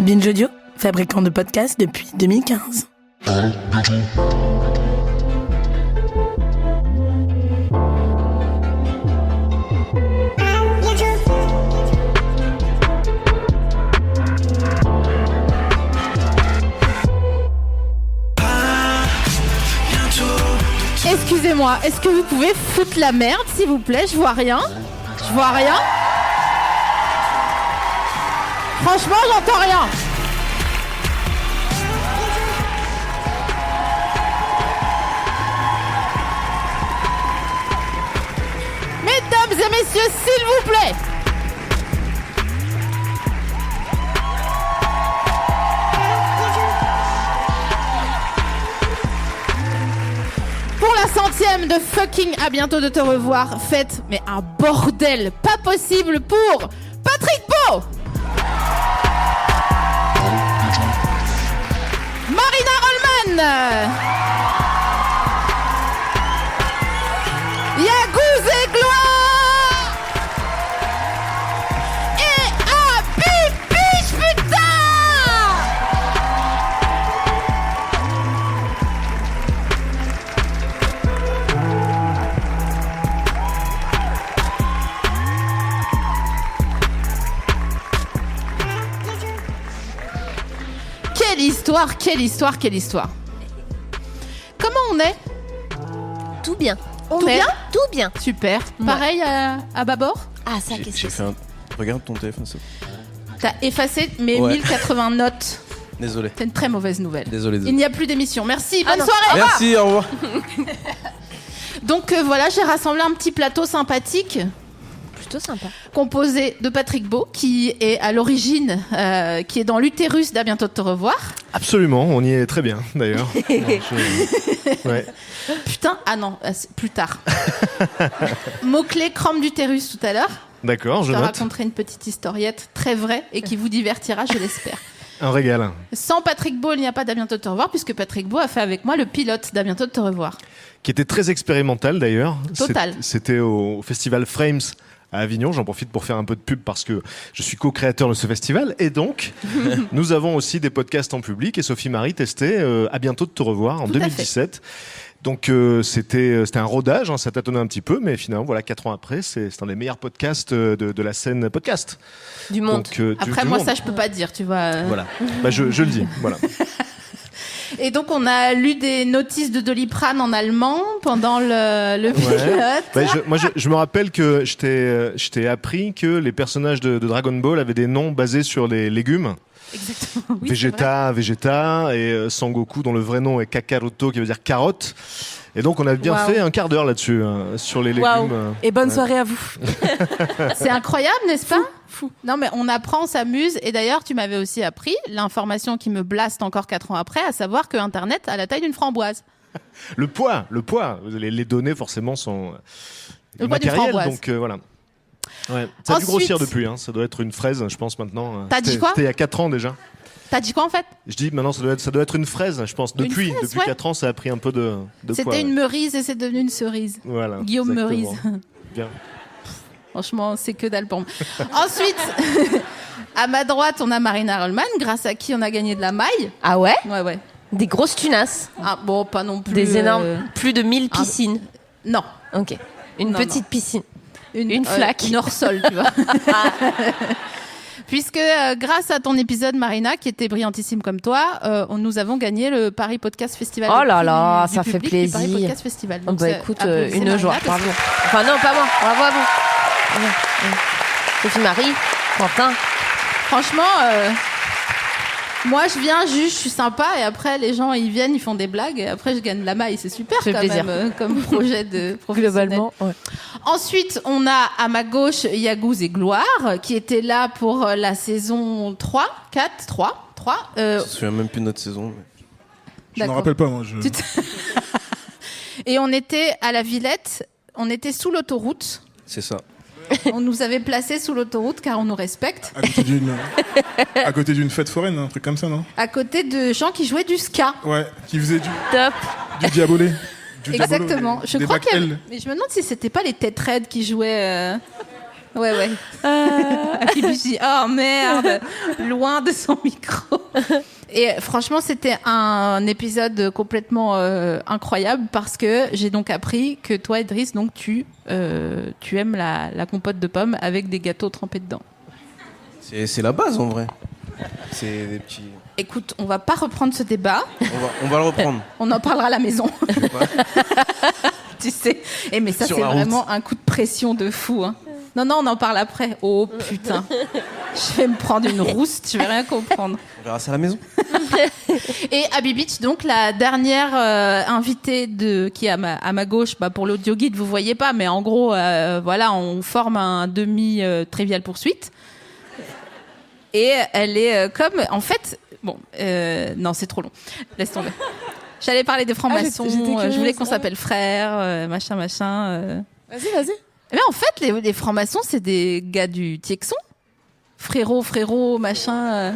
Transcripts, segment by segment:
Binge Audio, fabricant de podcasts depuis 2015. Excusez-moi, est-ce que vous pouvez foutre la merde, s'il vous plaît? Je vois rien. Je vois rien. Franchement, j'entends rien. Mesdames et messieurs, s'il vous plaît. Pour la 100e de fucking À bientôt de te revoir, faites mais un bordel pas possible pour Patrick Beau, Marina Rollman, Yagouz et Gloire et Abibiche, putain! Quelle histoire, quelle histoire, quelle histoire. Comment on est? Tout bien. Tout bien? Tout bien. Super. Ouais. Pareil à bâbord? Ah, ça, qu'est-ce que c'est? Regarde ton téléphone. T'as effacé mes 1080 notes. Désolé. C'est une très mauvaise nouvelle. Désolé. Il n'y a plus d'émission. Merci, bonne non. soirée. Merci, au revoir. Donc voilà, j'ai rassemblé un petit plateau sympathique Plutôt sympa. composé de Patrick Beau, qui est à l'origine, qui est dans l'utérus d'À bientôt de te revoir. Absolument, on y est très bien d'ailleurs. Ouais. Putain, ah non, c'est plus tard. Mot-clé crampe d'utérus tout à l'heure. D'accord, Je je te note. raconterai une petite historiette très vraie et qui vous divertira, je l'espère. Un régal. Sans Patrick Beau, il n'y a pas d'À bientôt de te revoir, puisque Patrick Beau a fait avec moi le pilote d'À bientôt de te revoir. Qui était très expérimental d'ailleurs. Total. C'était au festival Frames à Avignon. J'en profite pour faire un peu de pub parce que je suis co-créateur de ce festival. Et donc, nous avons aussi des podcasts en public. Et Sophie Marie testait À bientôt de te revoir en Tout à 2017. Donc c'était un rodage, hein, ça tâtonnait un petit peu, mais finalement, voilà, 4 ans après, c'est un des meilleurs podcasts de la scène podcast. Du monde. Donc, Après, du moi, monde. ça, je peux pas dire, tu vois. Voilà, bah, je le dis, voilà. Et donc, on a lu des notices de Doliprane en allemand pendant le pilote. Bah, je me rappelle que je t'ai appris que les personnages de Dragon Ball avaient des noms basés sur les légumes. Exactement. Oui, c'est vrai. Vegeta et Sangoku dont le vrai nom est Kakaroto qui veut dire carotte. Et donc on a bien Waouh. fait un quart d'heure là-dessus sur les légumes. Waouh. Et bonne ouais. soirée à vous. C'est incroyable, n'est-ce pas? Fou. Non, mais on apprend, on s'amuse. Et d'ailleurs, tu m'avais aussi appris l'information qui me blaste encore 4 ans après, à savoir que Internet a la taille d'une framboise. Le poids. Les données forcément sont Le poids d'une matérielles, framboise. donc voilà. Ouais. Ça a dû Ensuite- grossir depuis, hein. Ça doit être une fraise, je pense maintenant. T'as dit C'était- quoi? C'était il y a 4 ans déjà. T'as dit quoi en fait? Je dis maintenant ça doit être une fraise, je pense. Une Depuis fraise, ouais. 4 ans, ça a pris un peu de poids. C'était une ouais. Meurize et c'est devenu une cerise. Voilà, Guillaume exactement. Meurize. Bien. Franchement, c'est que dalle pour moi. Ensuite, à ma droite, on a Marina Rollman, grâce à qui on a gagné de la maille. Ah ouais? Ouais, ouais. Des grosses tunasses. Ah, bon, pas non plus. Des énormes. Plus de 1000 piscines. Non. Ok. Une Non, petite piscine. Une Une flaque. Une hors-sol, tu vois. Puisque grâce à ton épisode, Marina, qui était brillantissime comme toi, nous avons gagné le Paris Podcast Festival. Oh Le là prix là, du ça fait public du Paris plaisir. Podcast Festival. Oh Donc, bah c'est- écoute, applaudissez une Marina, joie. parce que- Bravo. Enfin non, pas moi. Bravo à vous. Sophie Marie, Quentin. Franchement, moi je viens juste, je suis sympa et après les gens ils viennent, ils font des blagues et après je gagne la maille, c'est super Ça fait quand plaisir. même comme projet de professionnel. Globalement, ouais. Ensuite, on a à ma gauche Yagouz et Gloire qui étaient là pour la saison 3, 4, 3. Je me souviens même plus de notre saison. Je me rappelle pas, moi. Tu te- Et on était à la Villette, on était sous l'autoroute. C'est ça. On nous avait placés sous l'autoroute car on nous respecte. À côté d'une fête foraine, un truc comme ça, non? À côté de gens qui jouaient du ska. Ouais, qui faisait Top. du diabolé. Du diabolo, Exactement. Je des crois bacs qu'il y avait... L. Mais je me demande si c'était pas les Têtes Raides qui jouaient. Ouais. Et puis je dis, oh merde, loin de son micro. Et franchement, c'était un épisode complètement incroyable parce que j'ai donc appris que toi, Idriss, donc tu aimes la compote de pommes avec des gâteaux trempés dedans. C'est la base en vrai. C'est des petits. Écoute, on va pas reprendre ce débat. On va le reprendre. On en parlera à la maison. Tu sais. Mais ça, c'est vraiment un coup de pression de fou. Hein. Non, on en parle après. Oh putain. Je vais me prendre une rousse, je vais rien comprendre. On verra ça à la maison. Et Abby Beach, donc la dernière invitée qui est à ma gauche, pour l'audio guide, vous voyez pas, mais en gros, voilà, on forme un demi Trivial Poursuite. Et elle est comme, en fait, non, c'est trop long. Laisse tomber. J'allais parler des francs-maçons. Je voulais qu'on s'appelle frères, machin. Vas-y. Mais en fait, les francs-maçons, c'est des gars du Tiexon. Frérot, machin.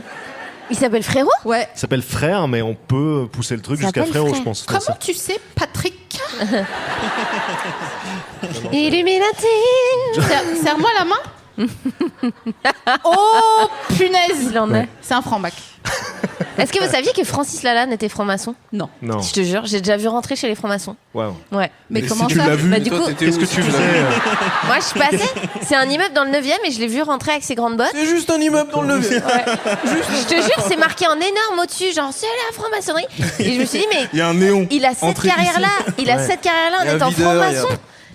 Il s'appelle Frérot ? Ouais. Il s'appelle frère, mais on peut pousser le truc jusqu'à frérot, je pense. Comment tu sais, Patrick ? Illuminati. Serre-moi la main. Oh, punaise. Il en est. C'est un franc-mac. Est-ce que vous saviez que Francis Lalanne était franc-maçon ? Non. Je te jure, j'ai déjà vu rentrer chez les francs-maçons. Wow. Ouais. Mais comment si ça ? tu l'as vu, Du coup, Qu'est-ce que tu faisais moi je suis passée, c'est un immeuble dans le 9e et je l'ai vu rentrer avec ses grandes bottes. C'est juste un immeuble dans le levier. Je te jure, c'est marqué en énorme au-dessus, genre c'est la franc-maçonnerie. Et je me suis dit, mais il y a un néon. il a cette carrière-là, en Il y a un étant videur, franc-maçon.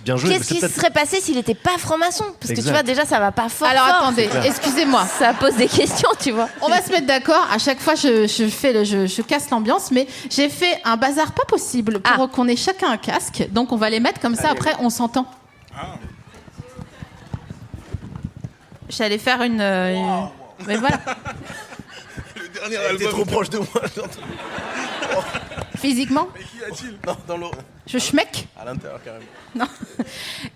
Bien joué. Qu'est-ce qui se serait passé s'il n'était pas franc-maçon ? Parce que tu vois, déjà, ça va pas fort. Alors fort. attendez, excusez-moi. Ça pose des questions, tu vois. On va se mettre d'accord. À chaque fois, je casse l'ambiance, mais j'ai fait un bazar pas possible pour qu'on ait chacun un casque. Donc, on va les mettre comme ça. Après, on s'entend. J'allais faire une. Mais voilà. Le dernier T'es album. trop proche de moi. Physiquement, Qui a-t-il ? Non, dans l'eau. je schmeck. À l'intérieur carrément. Non.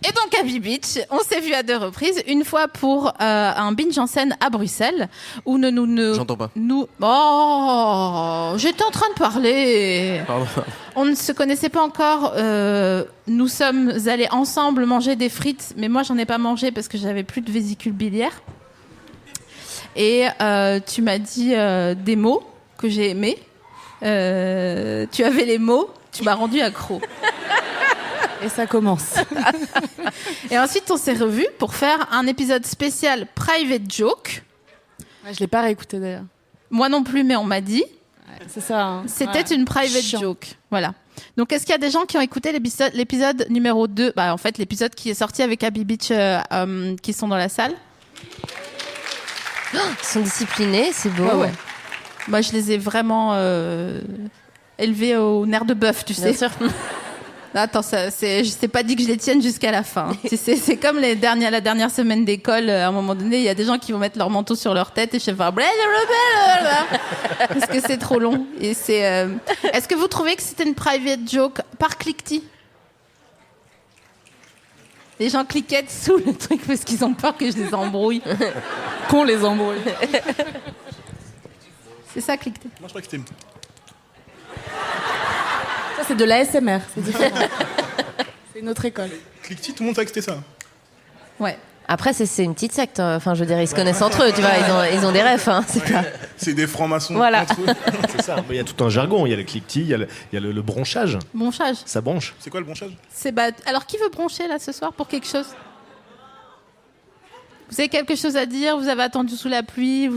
Et donc à Beach, on s'est vu à 2 reprises. Une fois pour un binge en scène à Bruxelles, où J'entends pas. Oh, j'étais en train de parler. Pardon. On ne se connaissait pas encore. Nous sommes allés ensemble manger des frites, mais moi j'en ai pas mangé parce que j'avais plus de vésicule biliaire. Et tu m'as dit des mots que j'ai aimés. Tu avais les mots, tu m'as rendu accro. Et ça commence. Et ensuite, on s'est revus pour faire un épisode spécial Private Joke. Ouais, je l'ai pas réécouté d'ailleurs. Moi non plus, mais on m'a dit. Ouais, c'est ça. Hein. C'était Ouais. une private Chiant. joke. Voilà. Donc, est-ce qu'il y a des gens qui ont écouté l'épisode numéro 2 ? En fait, l'épisode qui est sorti avec Abby Beach, qui sont dans la salle. Ils sont disciplinés, c'est beau. Ouais. Moi, je les ai vraiment élevés au nerf de bœuf, tu sais. Bien sûr. Attends, je t'ai pas dit que je les tienne jusqu'à la fin. Tu sais, c'est comme la dernière semaine d'école. À un moment donné, il y a des gens qui vont mettre leur manteau sur leur tête et je vais faire parce que c'est trop long. Et c'est. Est-ce que vous trouvez que c'était une private joke par cliquetis ? Les gens cliquaient sous le truc parce qu'ils ont peur que je les embrouille. Qu'on les embrouille. C'est ça, cliquetis. Moi, je crois que c'était une. Ça, c'est de l'ASMR. C'est différent. C'est une autre école. Cliquetis, tout le monde savait que c'était ça. Ouais. Après, c'est une petite secte. Enfin, je veux dire, ils se connaissent entre eux, tu vois. Ils ont des refs. Hein, c'est pas... C'est des francs-maçons Voilà. entre eux. C'est ça. Mais il y a tout un jargon. Il y a le cliquetis, il y a le bronchage. Bronchage. Ça bronche. C'est quoi le bronchage ? Alors, qui veut broncher là ce soir pour quelque chose ? Vous avez quelque chose à dire ? Vous avez attendu sous la pluie ?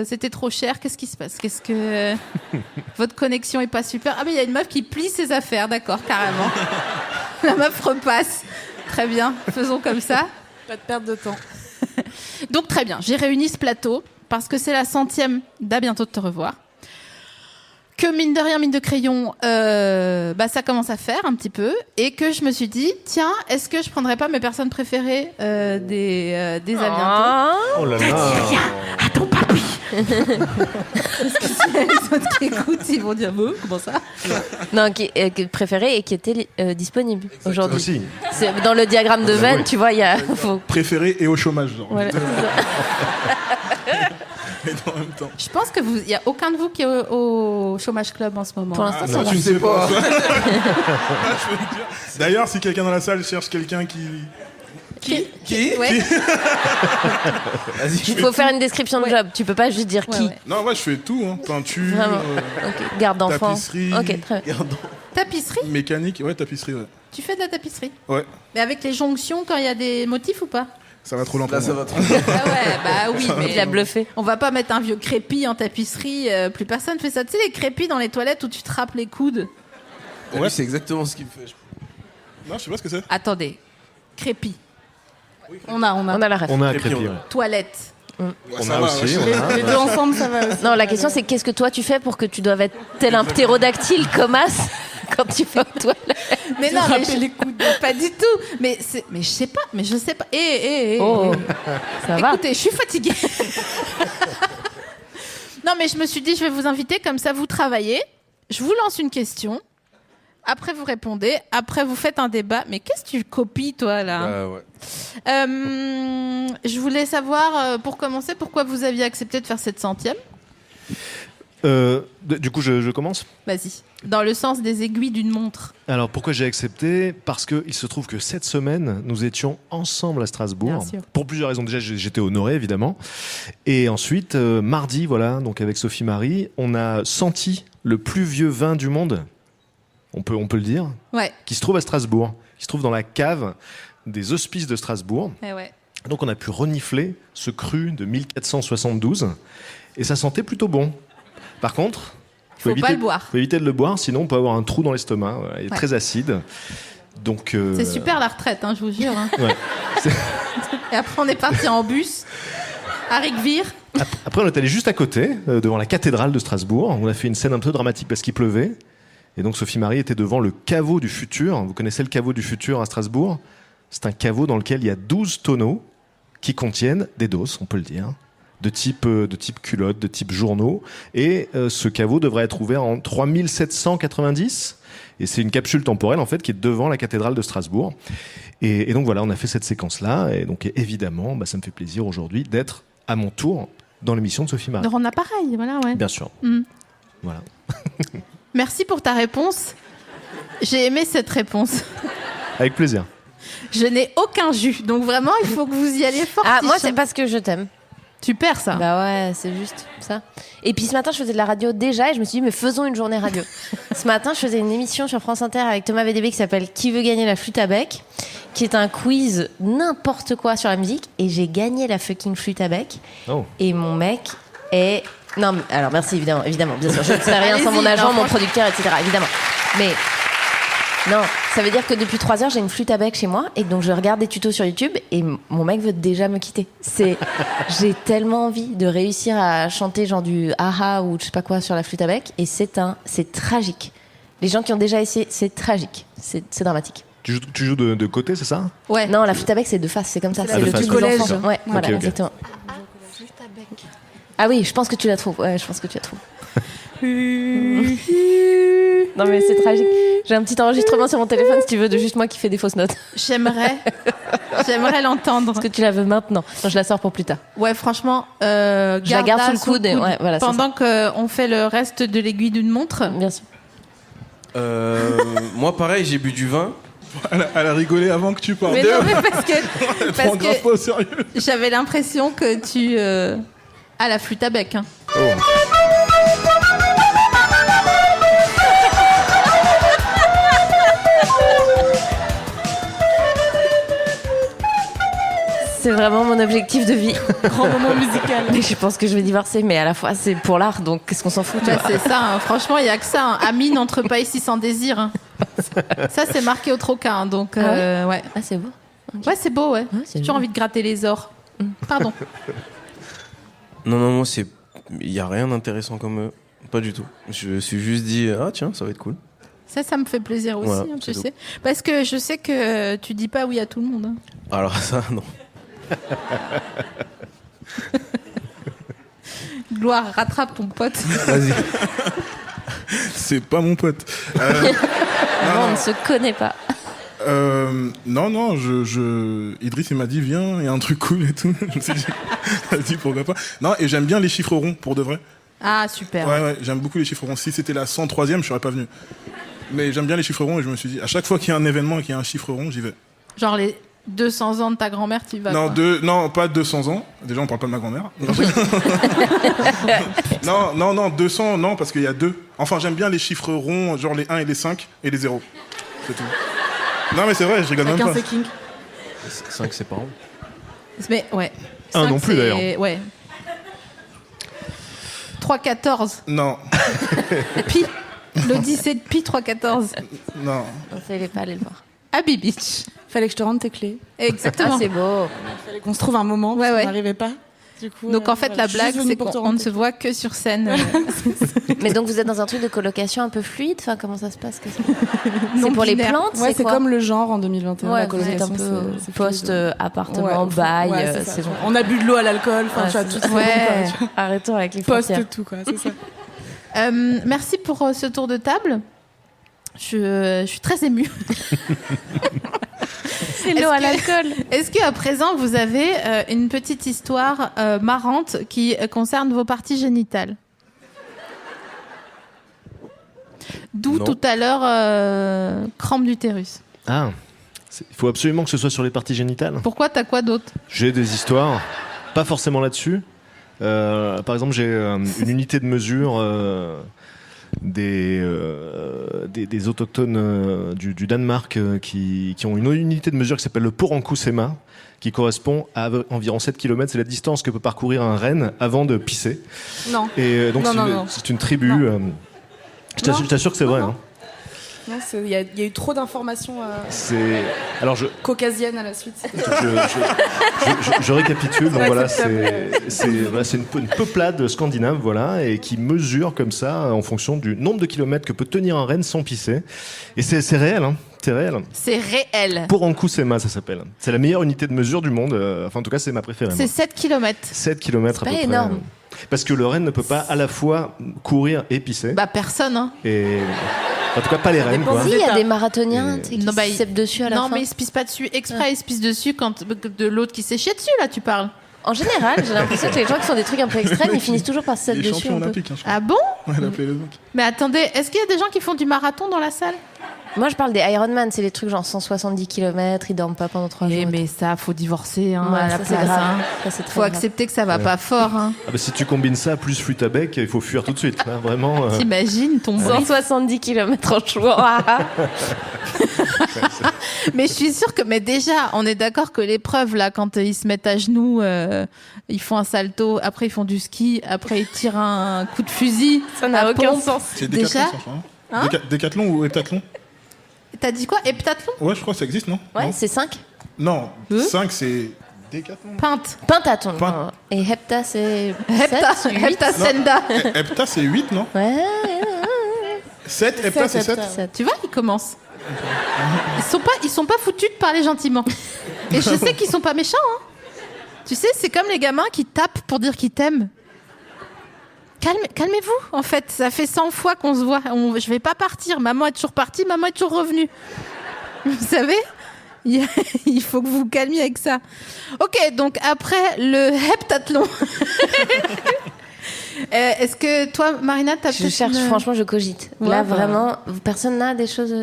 C'était trop cher ? Qu'est-ce qui se passe ? Qu'est-ce que votre connexion est pas super ? Ah mais il y a une meuf qui plie ses affaires, d'accord, carrément. La meuf repasse. Très bien, faisons comme ça. Pas de perte de temps. Donc très bien, j'ai réuni ce plateau parce que c'est la 100e d'À bientôt de te revoir. Que mine de rien, mine de crayon, ça commence à faire un petit peu. Et que je me suis dit, tiens, est-ce que je prendrais pas mes personnes préférées des À bientôt ? Oh là là. À ton papy. Parce que si les autres qui écoutent, ils vont dire, comment ça ? Non, qui préféré et qui était disponible aujourd'hui. Aussi. C'est, dans le diagramme de Venn, tu vois, il y a... Préféré et au chômage, genre. Voilà. Mais en même temps. Je pense que il y a aucun de vous qui est au chômage club en ce moment. Pour l'instant, Ah, ça non, va. tu ne sais pas. Je veux dire. D'ailleurs, si quelqu'un dans la salle cherche quelqu'un qui Qui Ouais. Vas-y. Il faut faire une description de job. Tu peux pas juste dire Ouais, qui. ouais. Non, ouais, je fais tout, hein. Peinture, Vraiment. Ok. Garde d'enfant. tapisserie, Ok, très bien. Tapisserie. mécanique. Ouais, tapisserie, ouais. Tu fais de la tapisserie. Ouais, Mais avec les jonctions quand il y a des motifs ou pas? ça va trop Là, lentement. ça va trop. Ah ouais, bah oui, Il mais a bluffé. on va pas mettre un vieux crépi en tapisserie. Plus personne fait ça. Tu sais les crépis dans les toilettes où tu te rappes les coudes. Ouais, c'est exactement ce qu'il fait. Non, je sais pas ce que c'est. Attendez, crépi, On a. On a la ref. On a un Et puis, crépi. on- ouais. toilette. Ouais, On ça a va, aussi. ouais. on a. Les deux ensemble, ça va aussi. Non, la question c'est qu'est-ce que toi tu fais pour que tu doives être tel un ptérodactyle comme As quand tu vas aux toilettes. Mais non, mais pas du tout. Mais je sais pas. Mais je sais pas. Oh, ça va. Écoutez, je suis fatiguée. Non, mais je me suis dit, je vais vous inviter comme ça, vous travaillez. Je vous lance une question. Après, vous répondez. Après, vous faites un débat. Mais qu'est-ce que tu copies, toi, là Ouais. Je voulais savoir, pour commencer, pourquoi vous aviez accepté de faire cette 100e. Du coup, je commence. Vas-y. Dans le sens des aiguilles d'une montre. Alors pourquoi j'ai accepté? Parce qu'il se trouve que cette semaine, nous étions ensemble à Strasbourg. Bien sûr. Pour plusieurs raisons. Déjà, j'étais honoré, évidemment. Et ensuite, mardi, voilà, donc avec Sophie Marie, on a senti le plus vieux vin du monde, on peut le dire, Ouais. qui se trouve à Strasbourg, qui se trouve dans la cave des Hospices de Strasbourg. Eh ouais. Donc on a pu renifler ce cru de 1472 et ça sentait plutôt bon. Par contre, Faut pas le boire. faut éviter de le boire, sinon on peut avoir un trou dans l'estomac. Voilà, il est Ouais. très acide. Donc C'est super la retraite, hein, je vous jure. Hein. ouais. Et après, on est parti en bus à Rigvire. Après, on est allé juste à côté, devant la cathédrale de Strasbourg. On a fait une scène un peu dramatique parce qu'il pleuvait. Et donc Sophie Marie était devant le caveau du futur. Vous connaissez le caveau du futur à Strasbourg? C'est un caveau dans lequel il y a 12 tonneaux qui contiennent des doses, on peut le dire, de type culotte, de type journaux. Et ce caveau devrait être ouvert en 3790. Et c'est une capsule temporelle, en fait, qui est devant la cathédrale de Strasbourg. Et donc voilà, on a fait cette séquence-là. Et donc évidemment, ça me fait plaisir aujourd'hui d'être à mon tour dans l'émission de Sophie Marie. Donc on a pareil, voilà, ouais. Bien sûr. Mm. Voilà. Merci pour ta réponse. J'ai aimé cette réponse. Avec plaisir. Je n'ai aucun jus, donc vraiment, il faut que vous y alliez fort. Ah, moi c'est parce que je t'aime. Super ça. Bah ouais, c'est juste ça. Et puis ce matin, je faisais de la radio déjà et je me suis dit, mais faisons une journée radio. Ce matin, je faisais une émission sur France Inter avec Thomas VDB qui s'appelle Qui veut gagner la flûte à bec, qui est un quiz n'importe quoi sur la musique. Et j'ai gagné la fucking flûte à bec. Oh. Et mon mec est... Non, mais, alors merci, évidemment, bien sûr. Je ne ferais rien sans mon Allez-y, agent, non, mon franchement. producteur, etc. Évidemment. Mais... Non, ça veut dire que depuis 3 heures, j'ai une flûte à bec chez moi et donc je regarde des tutos sur YouTube et mon mec veut déjà me quitter. J'ai tellement envie de réussir à chanter genre du aha ou je sais pas quoi sur la flûte à bec et c'est tragique. Les gens qui ont déjà essayé, c'est tragique, c'est dramatique. Tu joues de côté, c'est ça? Ouais. Non, la flûte à bec c'est de face, c'est comme ça, C'est c'est de le face, truc des collège. enfants. Ouais, voilà, ok. exactement. Ah oui, je pense que tu la trouves. Ouais, je pense que tu la trouves. Non mais c'est tragique. J'ai un petit enregistrement sur mon téléphone si tu veux de juste moi qui fais des fausses notes. J'aimerais l'entendre. Est-ce que tu la veux maintenant? Non, je la sors pour plus tard. Ouais, franchement, Je la garde sous le coude. Ouais, voilà, c'est pendant qu'on fait le reste de l'aiguille d'une montre. Bien sûr. Moi, pareil, j'ai bu du vin. Elle a rigolé avant que tu parles. Mais non, mais parce Elle prend que grave pas au sérieux. j'avais l'impression que tu as la flûte à bec. Hein. C'est vraiment mon objectif de vie. Grand moment musical. Mais je pense que je vais divorcer, mais à la fois c'est pour l'art, donc qu'est-ce qu'on s'en fout, tu Bah, vois. c'est ça, hein. Franchement, il n'y a que ça. Hein. Amine n'entre pas ici sans désir. Hein. Ça, c'est marqué au troca. Hein, donc, ouais. Ah, c'est beau. Ouais, c'est beau, ouais. c'est J'ai toujours joli. envie de gratter les ors. Pardon. Non, moi, il n'y a rien d'intéressant comme eux. Pas du tout. Je me suis juste dit, ah tiens, ça va être cool. Ça me fait plaisir aussi, Voilà, hein, tu c'est sais. Parce que je sais que tu dis pas oui à tout le monde. Hein. Alors ça, non. Gloire, rattrape ton pote. Vas-y. C'est pas mon pote. On ne se connaît pas. Non, Idriss il m'a dit viens, il y a un truc cool et tout. Je me suis dit, vas-y, pourquoi pas. Non, et j'aime bien les chiffres ronds, pour de vrai. Ah, super. Ouais, j'aime beaucoup les chiffres ronds. Si c'était la 103e, je serais pas venu. Mais j'aime bien les chiffres ronds et je me suis dit, à chaque fois qu'il y a un événement et qu'il y a un chiffre rond, j'y vais. Genre les 200 ans de ta grand-mère, tu y vas. Non, quoi. non, pas 200 ans. Déjà, on parle pas de ma grand-mère. Non, 200, non, parce qu'il y a 2. Enfin, j'aime bien les chiffres ronds, genre les 1 et les 5 et les 0. C'est tout. Non, mais c'est vrai, je rigole même Chacun pas. ses kinks. 5, c'est pas rond. Mais ouais. Un 5, non plus, c'est- d'ailleurs. Ouais. 3,14. Non, Pi. L'Odyssée de Pi 3,14. non. On savait pas aller le voir. Abby Beach. Fallait que je te rende tes clés. Exactement. Ah, c'est beau. Fallait qu'on se trouve un moment. Ouais, parce qu'on ouais. n'arrivait pas. Du coup, Donc en fait, voilà, la je suis blague, juste venue c'est pour te qu'on rendre ne tes se clés. voit que sur scène. Mais donc vous êtes dans un truc de colocation un peu fluide. Enfin, comment ça se passe que c'est Non pour les binaire. plantes. Ouais, c'est quoi comme le genre en 2021. Ouais, la vous êtes un colocation, peu c'est post fluide. appartement, Ouais, bail, ouais, c'est ça. c'est bon. On a bu de l'eau à l'alcool. Enfin, Ouais, tu vois, c'est tout ça. est Ouais. bon, quoi. Arrêtons avec les Post frontières. tout, quoi. C'est ça. Merci pour ce tour de table. Je suis très émue. C'est l'eau à l'alcool. Est-ce qu'à présent, vous avez une petite histoire marrante qui concerne vos parties génitales? D'où Non. tout à l'heure crampe d'utérus. Ah, il faut absolument que ce soit sur les parties génitales. Pourquoi t'as quoi d'autre? J'ai des histoires, pas forcément là-dessus. Par exemple, j'ai une unité de mesure des autochtones du Danemark qui ont une unité de mesure qui s'appelle le Porankusema, qui correspond à environ 7 km. C'est la distance que peut parcourir un renne avant de pisser. Non. Et donc, Non. c'est une tribu. Non. Je t'assure que c'est vrai. Non. Hein. Non, il y a eu trop d'informations Alors, caucasiennes à la suite. je récapitule. Donc Ouais, voilà, c'est c'est une peuplade scandinave, voilà, et qui mesure comme ça en fonction du nombre de kilomètres que peut tenir un renne sans pisser. Et c'est réel, hein. C'est réel. C'est réel. Porankusema, ça s'appelle. C'est la meilleure unité de mesure du monde. Enfin, en tout cas, c'est ma préférée. C'est moi. 7 km. 7 km à C'est peu pas près. énorme. Parce que le renne ne peut pas à la fois courir et pisser. Bah personne, hein. Et en tout cas, pas les rennes, dépend quoi. Si, il y a des marathoniens Et- tu sais, qui Non, bah, se cèpent dessus à la Non, fin. mais ils se pissent pas dessus exprès, ils se pissent dessus quand de l'autre qui s'est chié dessus, là, tu parles. En général, j'ai l'impression que les gens qui font des trucs un peu extrêmes, ils finissent toujours par se Il cèpent est dessus. champion un peu. olympique, hein, je crois. Ah bon? Ouais, il a appelé les autres. Mais attendez, est-ce qu'il y a des gens qui font du marathon dans la salle? Moi, je parle des Ironman, c'est les trucs genre 170 km, ils dorment pas pendant 3 jours. Mais ça, faut divorcer hein, Ouais, à la ça, c'est place. grave. Hein. Ça, c'est très Faut grave. accepter que ça va pas fort. Hein. Ah bah, si tu combines ça plus flûte à bec, il faut fuir tout de suite. Hein, vraiment. T'imagines ton bruit. 170 km en jour. Mais je suis sûre que, mais déjà, on est d'accord que l'épreuve, là, quand ils se mettent à genoux, ils font un salto, après ils font du ski, après ils tirent un coup de fusil. Ça n'a à aucun pompe. sens. C'est Déjà Décathlon, ça, je crois. Hein Décathlon ou heptathlon? T'as dit quoi? Heptathlon? Ouais, je crois que ça existe, non? Ouais, Non, c'est 5. non Deux 5, c'est Décathlon. Pinte. Pentathlon. Pin- Et hepta, c'est. Hepta. 7, 8. Heptasenda. Hepta, c'est 8, non? Ouais. 7, hepta, c'est 7. 7. Tu vois, ils commencent. Ils sont pas foutus de parler gentiment. Et je sais qu'ils sont pas méchants. Hein. Tu sais, c'est comme les gamins qui tapent pour dire qu'ils t'aiment. Calmez-vous, en fait. Ça fait 100 fois qu'on se voit. Je vais pas partir. Maman est toujours partie, maman est toujours revenue. Vous savez, il faut que vous vous calmiez avec ça. Ok, donc après le heptathlon. Est-ce que toi, Marina, t'as Je peut-être cherche, une- franchement, je cogite. Ouais, Là, bah. vraiment, personne n'a des choses.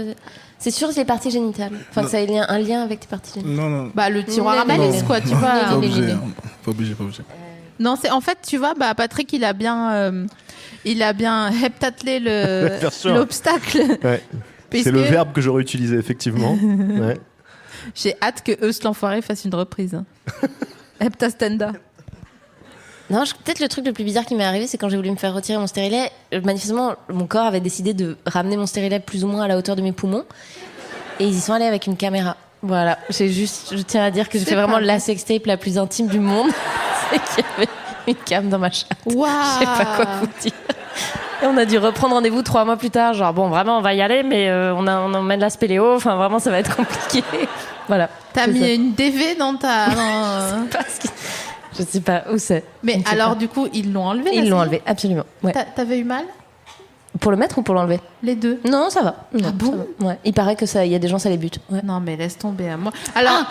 C'est sûr, c'est les parties génitales. Enfin, que ça ait un lien avec tes parties génitales. Non, non. Bah, le tiroir à Non. malice, quoi, tu vois. Pas Non. obligé. les- Hein. Pas obligé, pas obligé. Non, c'est en fait, tu vois, bah Patrick, il a bien heptatlé Bien sûr. l'obstacle. Ouais. Puisque C'est le verbe que j'aurais utilisé, effectivement. Ouais. j'ai hâte que Eus l'enfoiré fasse une reprise. Heptastenda. Non, peut-être le truc le plus bizarre qui m'est arrivé, c'est quand j'ai voulu me faire retirer mon stérilet. Manifestement, mon corps avait décidé de ramener mon stérilet plus ou moins à la hauteur de mes poumons. Et ils y sont allés avec une caméra. Voilà, je tiens à dire que j'ai C'est fait vraiment pas la sextape la plus intime du monde. C'est qu'il y avait une cam dans ma chatte. Waouh. Je sais pas quoi vous dire. Et on a dû reprendre rendez-vous 3 mois plus tard. Genre, bon, vraiment, on va y aller, mais on emmène la spéléo. Enfin, vraiment, ça va être compliqué. Voilà. T'as C'est mis ça. une DV dans ta. Parce que- Je sais pas où c'est. Mais Je ne sais alors, pas. du coup, ils l'ont enlevé. Ils là, l'ont c'est enlevé, absolument. Ouais. T'avais eu mal? Pour le mettre ou pour l'enlever? Les deux? Non, ça va. Non, Ah bon ça va. Ouais. Il paraît que ça, il y a des gens, ça les bute. Ouais. Non, mais laisse tomber à moi. Alors,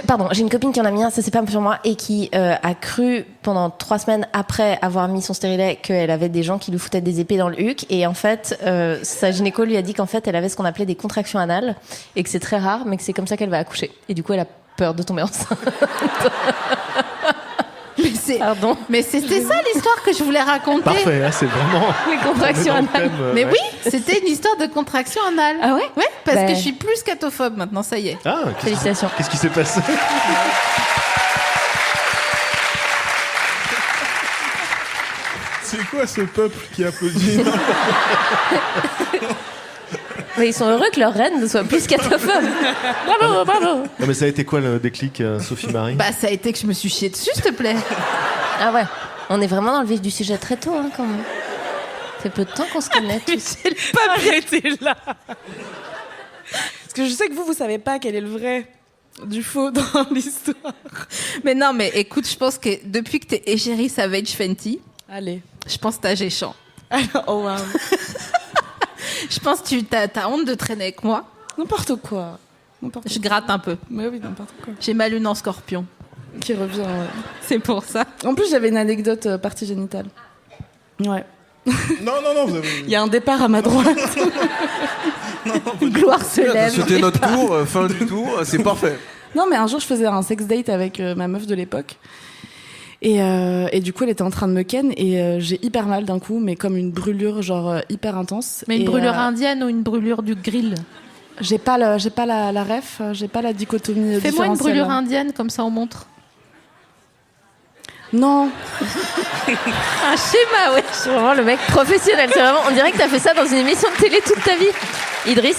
Pardon, j'ai une copine qui en a mis un, ça c'est pas sur moi, et qui a cru pendant 3 semaines après avoir mis son stérilet qu'elle avait des gens qui lui foutaient des épées dans le huc. Et en fait, sa gynéco lui a dit qu'en fait, elle avait ce qu'on appelait des contractions anales, et que c'est très rare, mais que c'est comme ça qu'elle va accoucher. Et du coup, elle a peur de tomber enceinte. Pardon. Mais c'était ça l'histoire que je voulais raconter. Parfait, là, c'est vraiment. Les contractions on est dans le anales. thème, Mais ouais. oui, c'était une histoire de contraction anale. Ah ouais? Ouais, parce Ben. que je suis plus scatophobe maintenant, ça y est. Ah, Félicitations. Qu'est-ce qui s'est passé? C'est quoi ce peuple qui applaudit? Mais ils sont heureux que leur reine ne soit plus scatophobe. Bravo, bravo. Non, mais ça a été quoi le déclic, Sophie Marie? Bah, ça a été que je me suis chiée dessus, s'il te plaît. Ah ouais, on est vraiment dans le vif du sujet très tôt, hein, quand même. Ça fait peu de temps qu'on se connaît tous. Pas arrêter là. Parce que je sais que vous savez pas quel est le vrai du faux dans l'histoire. Mais non, mais écoute, je pense que depuis que t'es égérie Savage Fenty, Allez. je pense que t'as géchant. Alors, oh wow. Je pense que t'as honte de traîner avec moi. N'importe quoi. N'importe Je quoi. gratte un peu. Mais oui, n'importe quoi. J'ai ma lune en scorpion. Qui revient, ouais. C'est pour ça. En plus, j'avais une anecdote partie génitale. Ouais. Non, vous avez... Il y a un départ à ma droite. Gloire se lève. C'était notre tour, fin du tour, c'est parfait. Non, mais un jour, je faisais un sex date avec ma meuf de l'époque. Et du coup, elle était en train de me ken et j'ai hyper mal d'un coup, mais comme une brûlure genre hyper intense. Mais une Et, brûlure indienne ou une brûlure du grill? J'ai pas la ref, j'ai pas la dichotomie. Fais-moi une différentielle. brûlure indienne, comme ça on montre. Non. Un schéma, ouais. C'est vraiment le mec professionnel. C'est vraiment, on dirait que t'as fait ça dans une émission de télé toute ta vie. Idriss,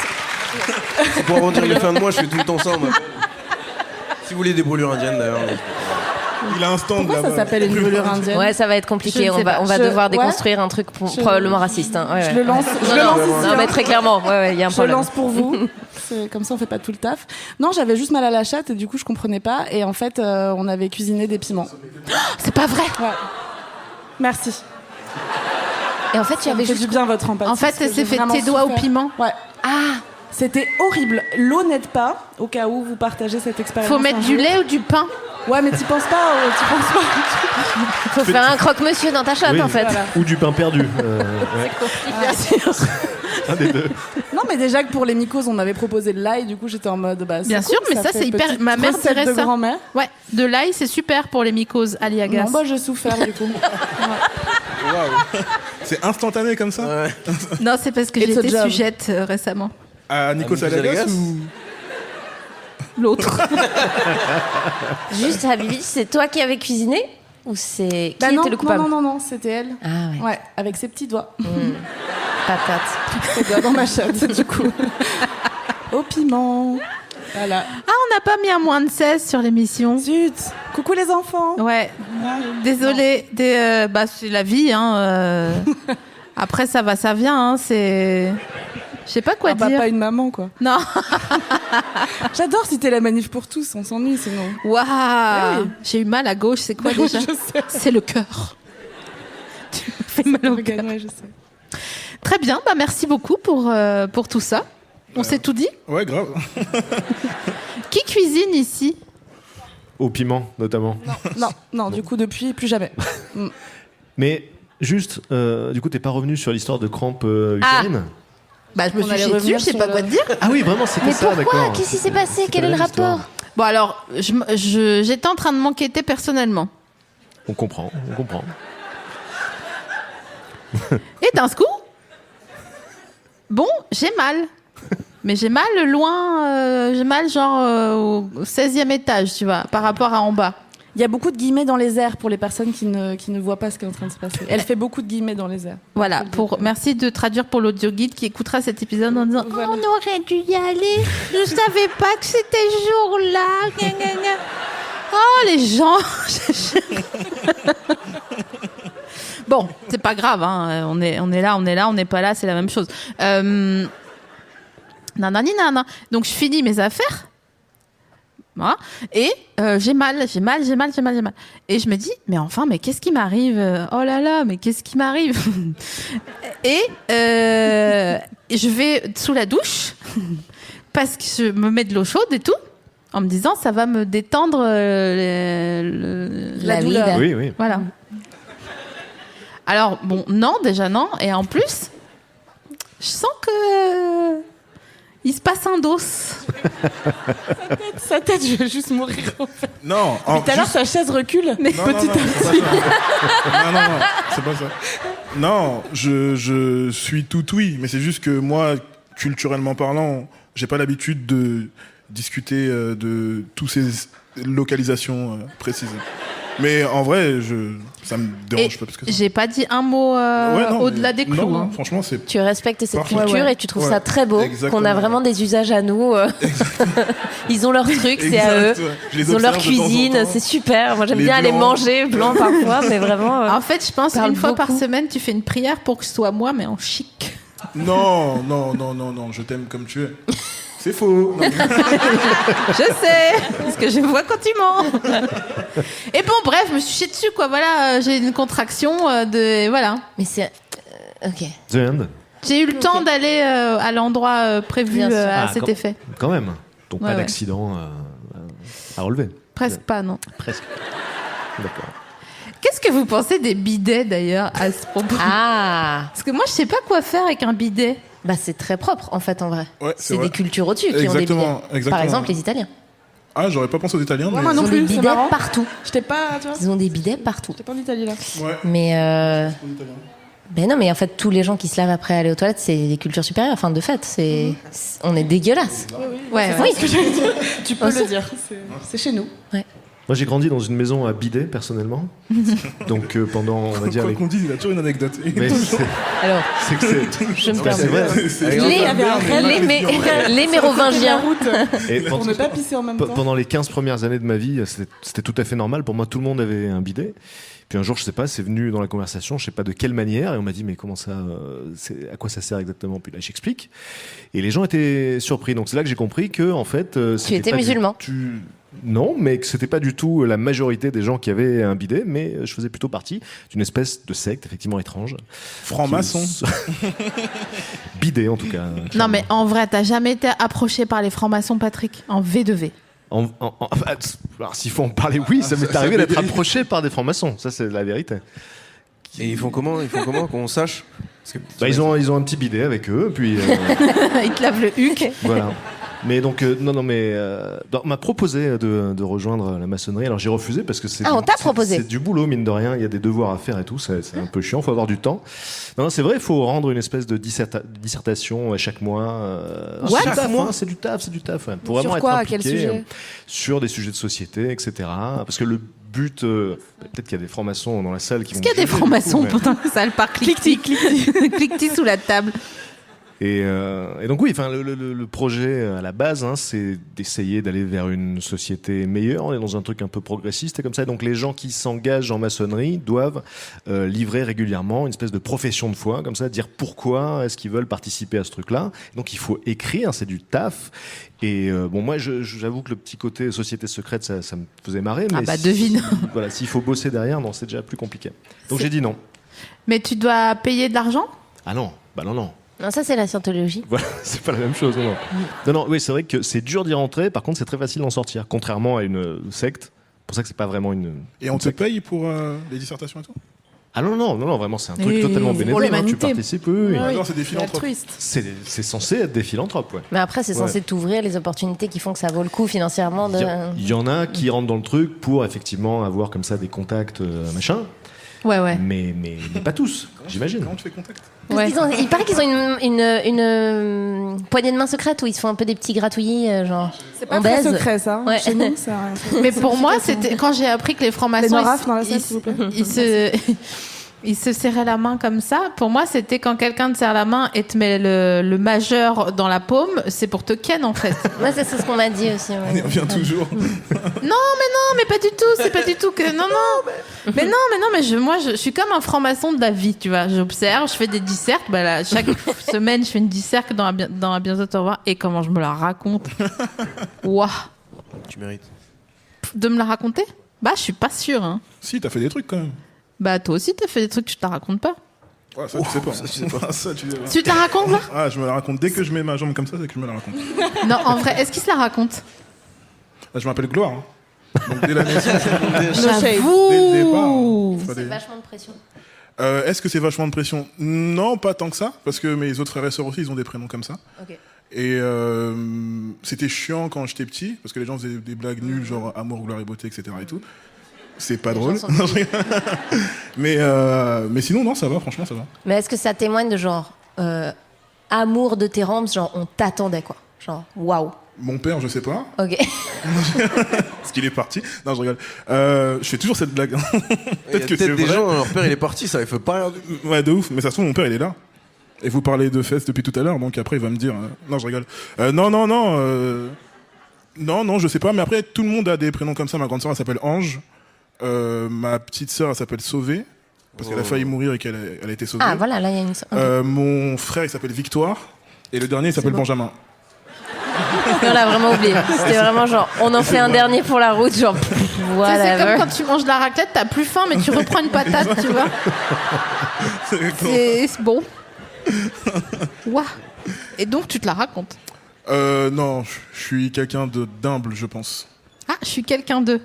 C'est pour arrondir les fins de mois, je fais tout le temps ça. Moi. Si vous voulez des brûlures indiennes d'ailleurs. Il a un stand Pourquoi là-bas. ça s'appelle une brûlure indienne? ouais, ça va être Je compliqué. ne On sais va, pas. on va Je- devoir ouais. déconstruire un truc probablement raciste. Hein. Ouais, Je ouais. le lance. Je le Non, lance. non, ici, non, mais hein. très clairement, ouais, il y a un Je problème. lance pour vous. C'est comme ça, on fait pas tout le taf. Non, j'avais juste mal à la chatte et du coup, je comprenais pas. Et en fait, on avait cuisiné des piments. C'est pas vrai. Ouais. Merci. Et en fait, tu Ça me avais fait juste. du bien votre empathie. En fait, parce que elle s'est j'ai fait vraiment tes doigts au souffert. piment. Ouais. Ah, C'était horrible. L'eau n'aide pas, au cas où vous partagez cette expérience. Faut mettre un du jour. lait ou du pain. Ouais, mais t'y penses pas, faut faire un croque-monsieur dans ta chatte, Oui. en fait. Voilà. Ou du pain perdu. Ouais. Bien sûr. Un des deux. Non, mais déjà que pour les mycoses, on m'avait proposé de l'ail, du coup, j'étais en mode. Bah, c'est Bien cool, sûr, mais ça, fait c'est hyper- petite ma mère recette dirait de ça. grand-mère. Ouais, de l'ail, c'est super pour les mycoses aliagas. Non, bah, j'ai souffert, du coup. Waouh. C'est instantané comme ça. Ouais. Non, c'est parce que j'ai It's a été job. sujette récemment. À Nico Nico Salagas Salagas ou... L'autre. Juste, Habibi, c'est toi qui avais cuisiné? Ou c'est. Qui Bah non, était le coupable? non, c'était elle. Ah ouais. Ouais, avec ses petits doigts. Patate. Ses doigts dans ma chatte, du coup. Au piment. Voilà. Ah, on n'a pas mis un moins de 16 sur l'émission. Zut. Coucou les enfants. Ouais. Désolée. Bah, c'est la vie. Hein, Après, ça va, ça vient. Hein, c'est. Je sais pas quoi Ah bah, dire. pas une maman, quoi. Non. J'adore citer la manif pour tous, on s'ennuie sinon. Waouh. oui. J'ai eu mal à gauche. C'est quoi déjà? Je sais. C'est le cœur. Tu me fais mal au cœur. Regarde, ouais, je sais. Très bien. Bah, merci beaucoup pour tout ça. On s'est tout dit. Ouais, grave. Qui cuisine ici? Au piment, notamment. Non, du coup, depuis, plus jamais. Mais juste, du coup, t'es pas revenu sur l'histoire de crampes Ah. utérines? Bah, je me On suis allait chiée dessus. revenir Je sais sur pas le- quoi te dire. Ah oui, vraiment, c'était Mais ça, pourquoi? d'accord. Qu'est-ce qui s'est passé? C'était Quel est la le même histoire. rapport? Bon, alors, j'étais en train de m'enquêter personnellement. On comprend, on comprend. Et d'un coup, bon, j'ai mal. Mais j'ai mal loin, j'ai mal genre au 16e étage, tu vois, par rapport à en bas. Il y a beaucoup de guillemets dans les airs pour les personnes qui ne voient pas ce qui est en train de se passer. Elle fait beaucoup de guillemets dans les airs. Voilà, merci de traduire pour l'audio guide qui écoutera cet épisode en disant Voilà. Oh, on aurait dû y aller, je savais pas que c'était ce jour-là. Gna, gna, gna. Oh, les gens. Bon, c'est pas grave, hein. On est là, on n'est pas là, c'est la même chose. Nanani, nana. Donc je finis mes affaires. Voilà. Et j'ai mal. Et je me dis, mais enfin, mais qu'est-ce qui m'arrive? Oh là là, mais qu'est-ce qui m'arrive? Et je vais sous la douche parce que je me mets de l'eau chaude et tout, en me disant, ça va me détendre La douleur. vie. Oui, oui. Voilà. Alors, bon, non, déjà non. Et en plus, je sens que Il se passe un dos. Sa tête, je vais juste mourir. En fait. Non, Tout à l'heure, sa chaise recule. Mais non, non, c'est pas ça. Non, c'est pas ça. Non, je suis tout oui, mais c'est juste que moi, culturellement parlant, j'ai pas l'habitude de discuter de toutes ces localisations précises. Mais en vrai, ça me dérange pas plus que ça. J'ai pas dit un mot Ouais, non, au-delà mais- des clous. Non, hein. franchement, c'est Tu respectes cette Parfait. culture Ouais. et tu trouves Ouais. ça très beau, Exactement. qu'on a vraiment des usages à nous. Ils ont leur truc, c'est à eux. Exact, ouais. Je les Ils ont leur observe de temps en cuisine, temps. c'est super. Moi, j'aime Les bien aller blancs. manger blanc parfois, mais vraiment. En fait, je pense parle une fois par beaucoup. semaine, tu fais une prière pour que ce soit moi, mais en chic. Non, je t'aime comme tu es. C'est faux. Non, Je sais, parce que je vois quand tu mens. Et bon, bref, je me suis chiée dessus, quoi. Voilà, j'ai une contraction de. Voilà. Mais c'est. Ok. The End. J'ai eu le temps d'aller à l'endroit prévu Bien sûr. à Ah, cet quand- effet. Quand même. Donc Ouais, pas ouais. d'accident à relever. Presque pas, non. Presque. D'accord. Qu'est-ce que vous pensez des bidets, d'ailleurs, à ce propos Ah. Parce que moi, je sais pas quoi faire avec un bidet. Bah, c'est très propre, en fait, en vrai. Ouais, c'est vrai. des cultures au-dessus qui ont des Exactement, bidets. exactement. Par exemple, les Italiens. Ah, j'aurais pas pensé aux Italiens, mais moi Ils non ont plus, des c'est bidets marrant. partout. J'étais pas, tu vois. Ils ont des bidets partout. J'étais pas en Italie là. ouais. Mais aux Italiens. ben non, mais en fait, tous les gens qui se lavent après aller aux toilettes, c'est des cultures supérieures. Enfin, de fait, on est dégueulasse. Ouais, Oui. Tu peux le dire. C'est chez nous. Moi, j'ai grandi dans une maison à bidet, personnellement. Donc, pendant, on va dire... Quoi les- qu'on dise, il a toujours une anecdote. Mais c'est Alors, c'est que c'est... je me C'est permets. vrai. Les mérovingiens. Et Pour ne pas pisser en même temps. pendant les 15 premières années de ma vie, c'était tout à fait normal. Pour moi, tout le monde avait un bidet. Puis un jour, je sais pas, c'est venu dans la conversation, je sais pas de quelle manière, et on m'a dit, mais comment ça, à quoi ça sert exactement? Puis là, j'explique. Et les gens étaient surpris. Donc c'est là que j'ai compris que, en fait, Tu étais musulman. Non, mais que c'était pas du tout la majorité des gens qui avaient un bidet, mais je faisais plutôt partie d'une espèce de secte effectivement étrange. Franc-maçon. Bidet en tout cas. Non, mais en vrai, t'as jamais été approché par les francs-maçons, Patrick, en V2V. Alors s'il faut en parler, oui, ça m'est arrivé d'être approché par des francs-maçons, ça c'est la vérité. Et ils font comment qu'on sache? Parce que, Bah, ils ont un petit bidet avec eux, puis Ils te lavent le huc. voilà. Mais donc on m'a proposé de rejoindre la maçonnerie. Alors j'ai refusé parce que Ah, on t'a proposé. c'est du boulot mine de rien. Il y a des devoirs à faire et tout. C'est un peu chiant. Faut avoir du temps. Non, c'est vrai. Il faut rendre une espèce de dissertation chaque mois. What? C'est du taf. Ouais. Pour Sur vraiment être quoi? À quel impliqué, sujet sur des sujets de société, etc. Parce que le but, peut-être qu'il y a des francs-maçons dans la salle qui Est-ce vont. qu'il y a des juger, francs-maçons du coup, mais- pendant la salle par cliquetis Cliquetis sous la table. Et donc oui, enfin le projet à la base, hein, c'est d'essayer d'aller vers une société meilleure. On est dans un truc un peu progressiste et comme ça. Donc les gens qui s'engagent en maçonnerie doivent livrer régulièrement une espèce de profession de foi, comme ça, dire pourquoi est-ce qu'ils veulent participer à ce truc-là. Donc il faut écrire, c'est du taf. Et bon, moi, j'avoue que le petit côté société secrète, ça me faisait marrer. Ah Mais bah, devine. Voilà, s'il faut bosser derrière, non, c'est déjà plus compliqué. Donc j'ai dit non. Mais tu dois payer de l'argent? Ah non, bah non. Non, ça, c'est la scientologie. Voilà, c'est pas la même chose. Non, oui, c'est vrai que c'est dur d'y rentrer. Par contre, c'est très facile d'en sortir, contrairement à une secte. C'est pour ça que c'est pas vraiment une. Et on te paye pour les dissertations et tout? Ah non, vraiment, c'est un truc Et totalement pour bénévole. Tu l'humanité. participes, oui. Ouais. Non, c'est des philanthropes. Altruiste. C'est censé être des philanthropes, ouais. Mais après, c'est Ouais. censé t'ouvrir les opportunités qui font que ça vaut le coup financièrement. Il y en a qui rentrent dans le truc pour effectivement avoir comme ça des contacts, machin. Ouais. Mais pas tous, j'imagine. Comment tu fais contact? Ouais. Il paraît qu'ils ont une poignée de main secrète où ils se font un peu des petits gratouillis, genre. C'est pas On très baise. secret ça. Ouais. Chez nous, ça a rien. Mais pour moi, c'était quand j'ai appris que les Les francs-maçons Noraf dans la salle, s'il vous plaît. ils se serraient la main comme ça. Pour moi, c'était quand quelqu'un te serre la main et te met le majeur dans la paume, c'est pour te ken en fait. Moi, c'est ce qu'on m'a dit aussi. On y revient toujours. Non, mais pas du tout. C'est pas du tout que non. Mais je suis comme un franc-maçon de la vie, tu vois. J'observe, je fais des dissertes. Bah là, chaque semaine, je fais une disserte dans la Bientôt au revoir. Et comment je me la raconte. Waouh. tu mérites. De me la raconter? Bah, je suis pas sûre. Hein. Si, t'as fait des trucs quand même. Bah, toi aussi, t'as fait des trucs que je te raconte pas. Ouais, ça, tu sais pas. ça, tu sais pas. Ça, tu sais pas. Tu te la racontes là? Ah, je me la raconte. Dès que je mets ma jambe comme ça, c'est que je me la raconte. Non, en vrai, est-ce qu'il se la raconte? Ah, je m'appelle Gloire. Hein. Donc, dès la naissance, J'avoue. dès le départ. C'est vachement de pression. Est-ce que c'est vachement de pression? Non, pas tant que ça, parce que mes autres frères et sœurs aussi, ils ont des prénoms comme ça. Ok. Et c'était chiant quand j'étais petit, parce que les gens faisaient des blagues nulles, genre amour, gloire et beauté, etc. et tout. C'est pas drôle. Non, je rigole. mais sinon, non, ça va, franchement, ça va. Mais est-ce que ça témoigne de genre amour de tes rampes, genre on t'attendait quoi, genre waouh. Mon père, je sais pas, Ok. parce qu'il est parti. Non, je rigole. Je fais toujours cette blague. Il y a que c'est peut-être des vrai. gens, leur père il est parti, ça il fait pas rien du tout. Ouais, de ouf. Mais ça se trouve, mon père, il est là. Et vous parlez de fesses depuis tout à l'heure, donc après, il va me dire... Non, je rigole. Non, je sais pas. Mais après, tout le monde a des prénoms comme ça. Ma grande sœur, elle s'appelle Ange. Ma petite sœur, elle s'appelle Sauvée. Parce qu'elle a failli mourir et qu'elle a été sauvée. Ah voilà, là il y a une. Ok. Mon frère, il s'appelle Victoire. Et le dernier, il s'appelle bon. Benjamin. On l'a vraiment oublié. C'était vraiment genre on en fait un dernier pour la route, genre Tu sais, c'est comme whatever. quand tu manges de la raclette, t'as plus faim, mais tu reprends une patate, tu vois. C'est bon. Ouah. Et donc, tu te la racontes. Non, je suis quelqu'un d'humble, je pense. Ah, je suis quelqu'un d'eux.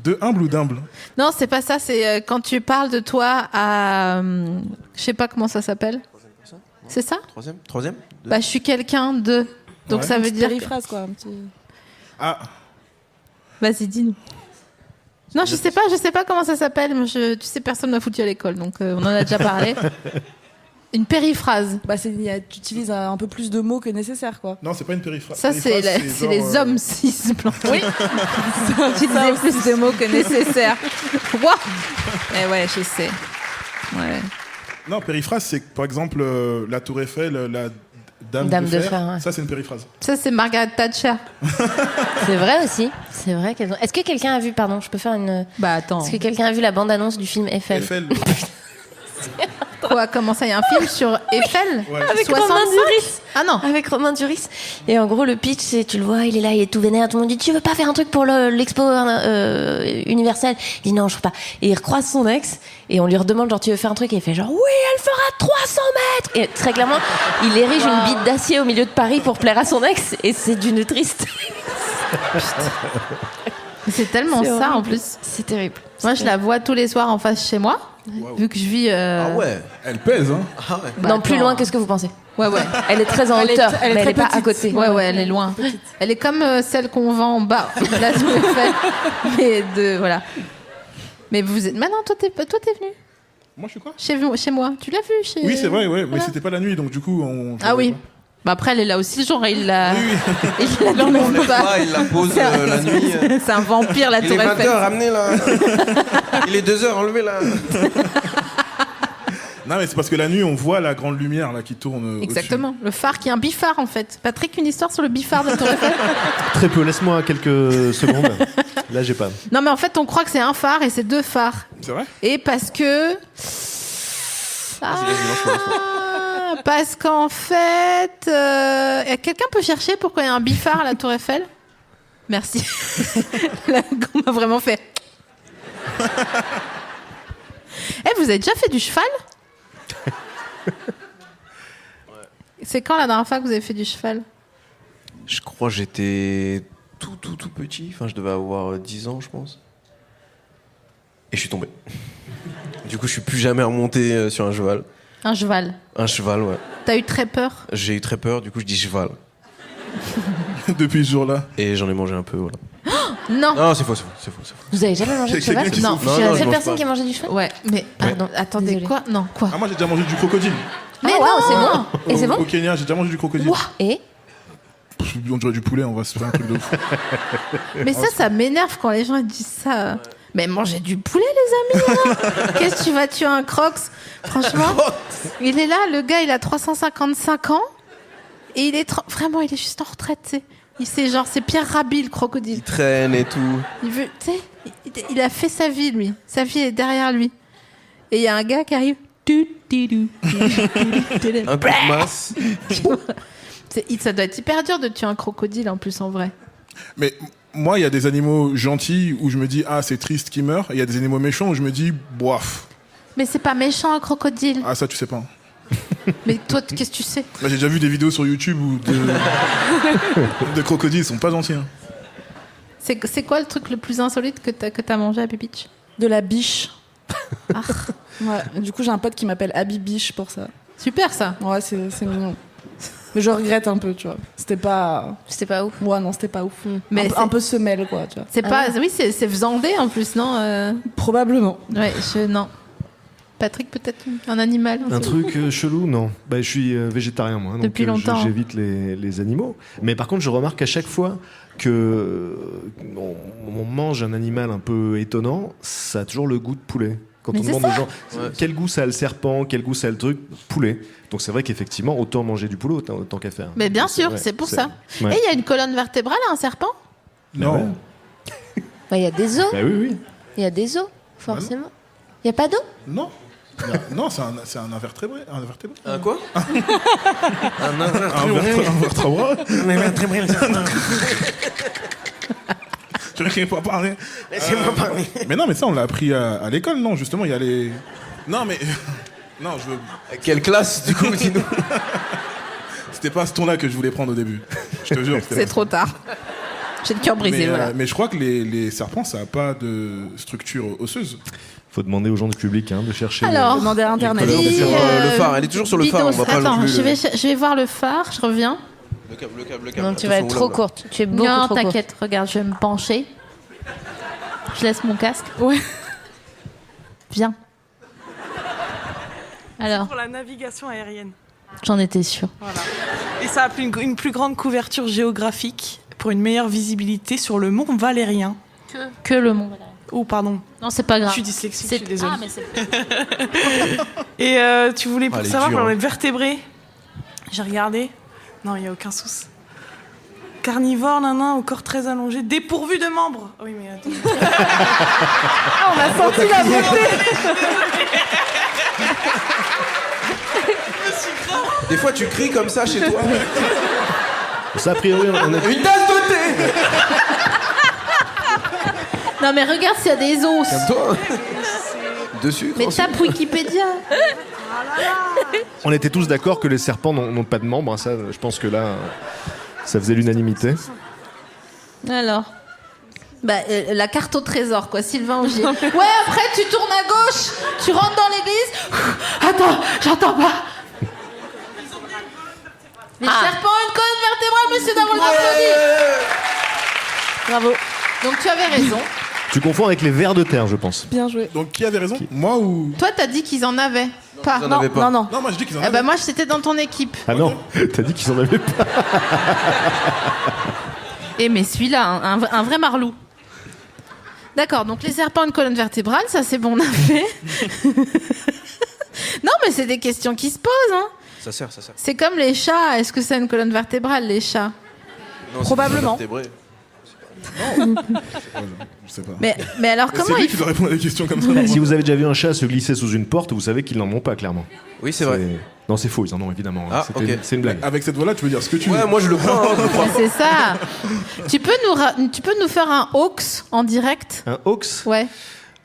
De humble ou d'humble? Non, c'est pas ça. C'est quand tu parles de toi à... je sais pas comment ça s'appelle. C'est ça? Troisième Bah, je suis quelqu'un de... Donc Ouais. ça veut dire... Périphrase, quoi. Un petit... Ah, Vas-y, dis-nous. Non, je sais pas comment ça s'appelle. Mais tu sais, personne m'a foutu à l'école, donc on en a déjà parlé. Une périphrase. Bah, tu utilises un peu plus de mots que nécessaire, quoi. non, c'est pas une périphrase. Ça, c'est Périphrase, les genre, hommes cis blancs. Oui. Utiliser plus de mots que nécessaire. Ouah. Eh ouais, je sais. Ouais. Non, périphrase, c'est par exemple la Tour Eiffel, la Dame de Fer. ouais. Ça, c'est une périphrase. Ça, c'est Margaret Thatcher. C'est vrai aussi. C'est vrai qu'elles ont. Est-ce que quelqu'un a vu, pardon, je peux faire une. Bah attends. Est-ce que quelqu'un a vu la bande-annonce du film Eiffel? Eiffel. Quoi, comment ça, il y a un film sur Eiffel? Ouais. Avec 65? Romain Duris. Ah non. Avec Romain Duris. Et en gros, le pitch, c'est, tu le vois, il est là, il est tout vénère. Tout le monde dit, tu veux pas faire un truc pour l'expo universelle? Il dit, non, je veux pas. Et il recroise son ex, et on lui redemande, genre, tu veux faire un truc? Et il fait genre, oui, elle fera 300 mètres! Et très clairement, il érige une bite d'acier au milieu de Paris pour plaire à son ex, et c'est d'une triste. C'est tellement C'est ça, horrible. en plus. C'est terrible. Moi, je la vois tous les soirs en face chez moi, vu que je vis... Ah ouais. Elle pèse, hein. Ah ouais. Bah, Non, plus attends. loin que ce que vous pensez. Ouais. Elle est très en Elle est- hauteur, elle est mais elle très est pas à petite. côté. Ouais, elle est loin. Elle est comme celle qu'on vend en bas, la Tour Eiffel. Mais voilà. Mais vous êtes... Maintenant, toi, t'es venu Moi, je suis quoi? chez moi. Tu l'as vu chez... Oui, c'est vrai, ouais. Mais Voilà. c'était pas la nuit, donc du coup, on. Ah oui. Bah après, elle est là aussi, genre, il la... Oui, Il la On démonte l'enlève pas. pas, il la pose la nuit. C'est un vampire, la Il est Tour 20h, Eiffel. ramenez-la. Il est 2h, enlevez-la. Non, mais c'est parce que la nuit, on voit la grande lumière là qui tourne. Exactement. Le phare qui est un bifard, en fait. Patrick, une histoire sur le bifard de la Tour Eiffel? Très peu, laisse-moi quelques secondes. Là, j'ai pas. Non, mais en fait, on croit que c'est un phare et c'est deux phares. Au-dessus. C'est vrai? Et parce que... parce qu'en fait... quelqu'un peut chercher pourquoi il y a un bifard à la Tour Eiffel? Merci. Là, on m'a vraiment fait... Eh, vous avez déjà fait du cheval? C'est quand la dernière fois que vous avez fait du cheval? Je crois que j'étais tout petit. Enfin, je devais avoir 10 ans, je pense. Et je suis tombé. Du coup, je suis plus jamais remonté sur un cheval. Un cheval. Un cheval, ouais. T'as eu très peur? J'ai eu très peur, du coup, je dis cheval. Depuis ce jour-là. Et j'en ai mangé un peu, voilà. Non. Non, c'est faux. Vous avez jamais mangé de C'est cheval? quelqu'un qui Non, s'en je suis fout. la Non, je seule mange personne pas. qui a mangé du cheval. Ouais, mais pardon, attendez, Désolée. quoi? Non, quoi? Ah, moi, j'ai déjà mangé du crocodile. Mais Ah, waouh, non. c'est bon. Et c'est Au bon? Kenya, j'ai déjà mangé du crocodile. Et On dirait du poulet, on va se faire un truc de ouf. Mais ça m'énerve quand les gens disent ça. Mais mangez du poulet, les amis. Hein. Qu'est-ce que tu vas tuer un crocs? Franchement, il est là, le gars, il a 355 ans et il est vraiment, il est juste en retraite. Tu sais. C'est Pierre Rabhi, le crocodile. Il traîne et tout. Il veut, tu sais, il a fait sa vie, lui. Sa vie est derrière lui. Et il y a un gars qui arrive. Un peu de masse. Ça doit être hyper dur de tuer un crocodile en plus en vrai. Mais moi, il y a des animaux gentils où je me dis, ah, c'est triste qu'ils meurent. Et il y a des animaux méchants où je me dis, bof. Mais c'est pas méchant un crocodile. Ah, ça, tu sais pas. Mais toi, qu'est-ce que tu sais? Là, j'ai déjà vu des vidéos sur YouTube où de crocodiles, ils sont pas gentils. Hein. C'est quoi le truc le plus insolite que t'as mangé à Beach? De la biche. Ah, Ouais. Du coup, j'ai un pote qui m'appelle Abby Biche pour ça. super ça. Ouais, c'est mignon. Mais je regrette un peu, tu vois. C'était pas ouf. moi, non, c'était pas ouf. Mais un peu semelle, quoi, tu vois. C'est pas. Oui, c'est viandé en plus, non Probablement. Ouais, non. Patrick, peut-être un animal. Un truc chelou, non. Bah, je suis végétarien, moi. Donc, Depuis longtemps. j'évite les animaux. Mais par contre, je remarque à chaque fois que on mange un animal un peu étonnant, ça a toujours le goût de poulet. Quand Mais on c'est demande ça. aux gens quel goût ça a le serpent, quel goût ça a le truc, poulet. Donc c'est vrai qu'effectivement, autant manger du poulet, autant qu'à faire. Mais bien sûr, Ouais, c'est pour ça. ouais. Et il y a une colonne vertébrale à un serpent Non. Bah, il y a des os. Bah oui. Il y a des os, forcément. Il y a pas d'os? Non. Non, c'est un invertébré. Un invertébré. Un quoi? Un Un invertébré. Tu veux pas parler? Laissez-moi parler. Mais non, mais ça, on l'a appris à l'école, non? Justement, il y a les... Non, mais... Non, je veux... Quelle classe, du coup, dis-nous? C'était pas ce ton-là que je voulais prendre au début. Je te jure. C'est trop tard. J'ai le cœur brisé, voilà. Mais je crois que les serpents, ça n'a pas de structure osseuse. Faut demander aux gens du public de chercher. Alors, Demander à Internet. colonnes. dis, Sur, le phare, elle est toujours sur le phare, on va pas Attends, non plus je vais voir le phare, je reviens. Le câble. Non, tu vas être trop courte. Tu es beaucoup Non, trop courte. t'inquiète, regarde, je vais me pencher. Je laisse mon casque. Ouais. Viens. Alors, Pour la navigation aérienne. j'en étais sûre. Voilà. Et ça a une plus grande couverture géographique pour une meilleure visibilité sur le mont Valérien. Que le monde. Oh, pardon. Non, c'est pas grave. Je suis dyslexique, je suis désolée. Ah, mais c'est... Et tu voulais pour elle est savoir dure, pour hein. les vertébrés. J'ai regardé. Non, il n'y a aucun souci. Carnivore, nanan, au corps très allongé, dépourvu de membres. Oui, mais attends. On a senti la beauté. Des fois, tu cries comme ça chez toi. Ça, a priori, on a... Une tasse de thé. Non, mais regarde s'il y a des os. Toi. Dessus. Mais tape Wikipédia. on était tous d'accord que les serpents n'ont pas de membres. Ça, je pense que là, ça faisait l'unanimité. Alors la carte au trésor, quoi, Sylvain Augier. Ouais, après, tu tournes à gauche, tu rentres dans l'église. Attends, j'entends pas. Les serpents ont une colonne vertébrale, monsieur Davol applaudit. Bravo. Donc tu avais raison. Tu confonds avec les vers de terre, je pense. Bien joué. Donc, qui avait raison? Moi ou... Toi, t'as dit qu'ils en avaient pas. Ils en avaient pas. Non, non. Non, moi, je dis qu'ils en Eh avaient. ben moi, j'étais dans ton équipe. Ah non, t'as dit qu'ils en avaient pas. Eh mais celui-là, un vrai marlou. D'accord, donc les serpents ont une colonne vertébrale, ça c'est bon, on a fait. Non, mais c'est des questions qui se posent, hein. Ça sert. C'est comme les chats, est-ce que ça a une colonne vertébrale, les chats? Non, c'est Probablement. pas vertébré. Je sais pas. Mais alors C'est comment lui il qui faut... doit répondre à des questions comme ça. Bah, si vous avez déjà vu un chat se glisser sous une porte, vous savez qu'ils n'en ont pas, clairement. Oui, c'est vrai. Non, c'est faux, ils en ont évidemment. Ah, ok. C'est une blague. Avec cette voix-là, tu veux dire ce que tu veux. Ouais, moi je le crois. Je le crois. C'est ça. Tu peux nous faire un hoax en direct? Un hoax Ouais.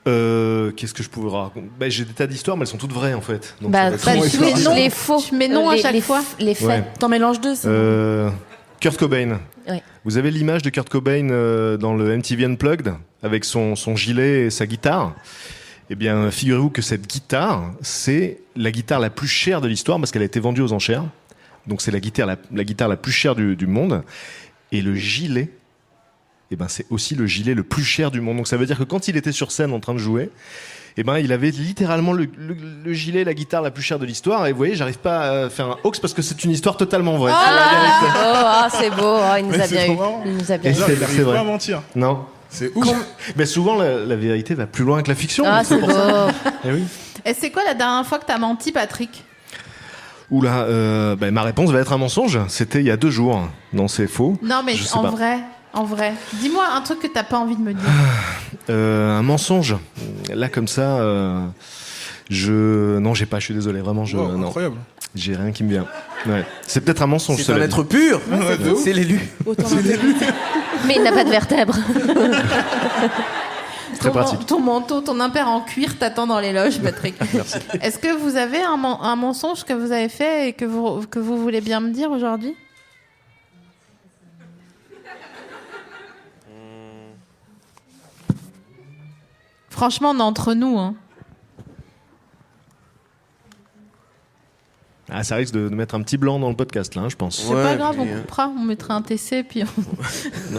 Qu'est-ce que je pourrais raconter? J'ai des tas d'histoires, mais elles sont toutes vraies en fait. Donc, ça va être- tu mets non, les faux. Tu mets non à chaque fois. Les faits. Ouais. T'en mélanges deux, c'est Kurt Cobain. Ouais. Vous avez l'image de Kurt Cobain dans le MTV Unplugged avec son gilet et sa guitare. Eh bien, figurez-vous que cette guitare, c'est la guitare la plus chère de l'histoire parce qu'elle a été vendue aux enchères. Donc c'est la guitare la plus chère du monde. Et le gilet, eh ben, c'est aussi le gilet le plus cher du monde. Donc ça veut dire que quand il était sur scène en train de jouer, eh ben, il avait littéralement le gilet, la guitare la plus chère de l'histoire. Et vous voyez, j'arrive pas à faire un hoax parce que c'est une histoire totalement vraie. C'est beau. Oh, il nous Mais a c'est bien trop eu. marrant. Il nous a bien Et eu. Genre, c'est il n'arrive vrai. pas à mentir. Non. C'est ouf. Mais souvent, la vérité va plus loin que la fiction. Ah, c'est beau. Eh oui. Et c'est quoi la dernière fois que t'as menti, Patrick? Oula, ma réponse va être un mensonge. C'était il y a 2 jours. Non, c'est faux. Non, mais Je sais en pas. vrai. Dis-moi un truc que t'as pas envie de me dire. Un mensonge. Là, comme ça, non, j'ai pas. Je suis désolé. Vraiment, Wow, non. incroyable. J'ai rien qui me vient. Ouais. C'est peut-être un mensonge. C'est cela un dit. être pur. C'est l'élu. Mais il n'a pas de vertèbres. Très pratique. Ton manteau, ton impair en cuir t'attend dans les loges, Patrick. Merci. Est-ce que vous avez un mensonge que vous avez fait et que vous voulez bien me dire aujourd'hui? Franchement, on est entre nous, hein. Ah, ça risque de mettre un petit blanc dans le podcast, là, hein, je pense. C'est pas grave, on coupera, on mettra un TC, puis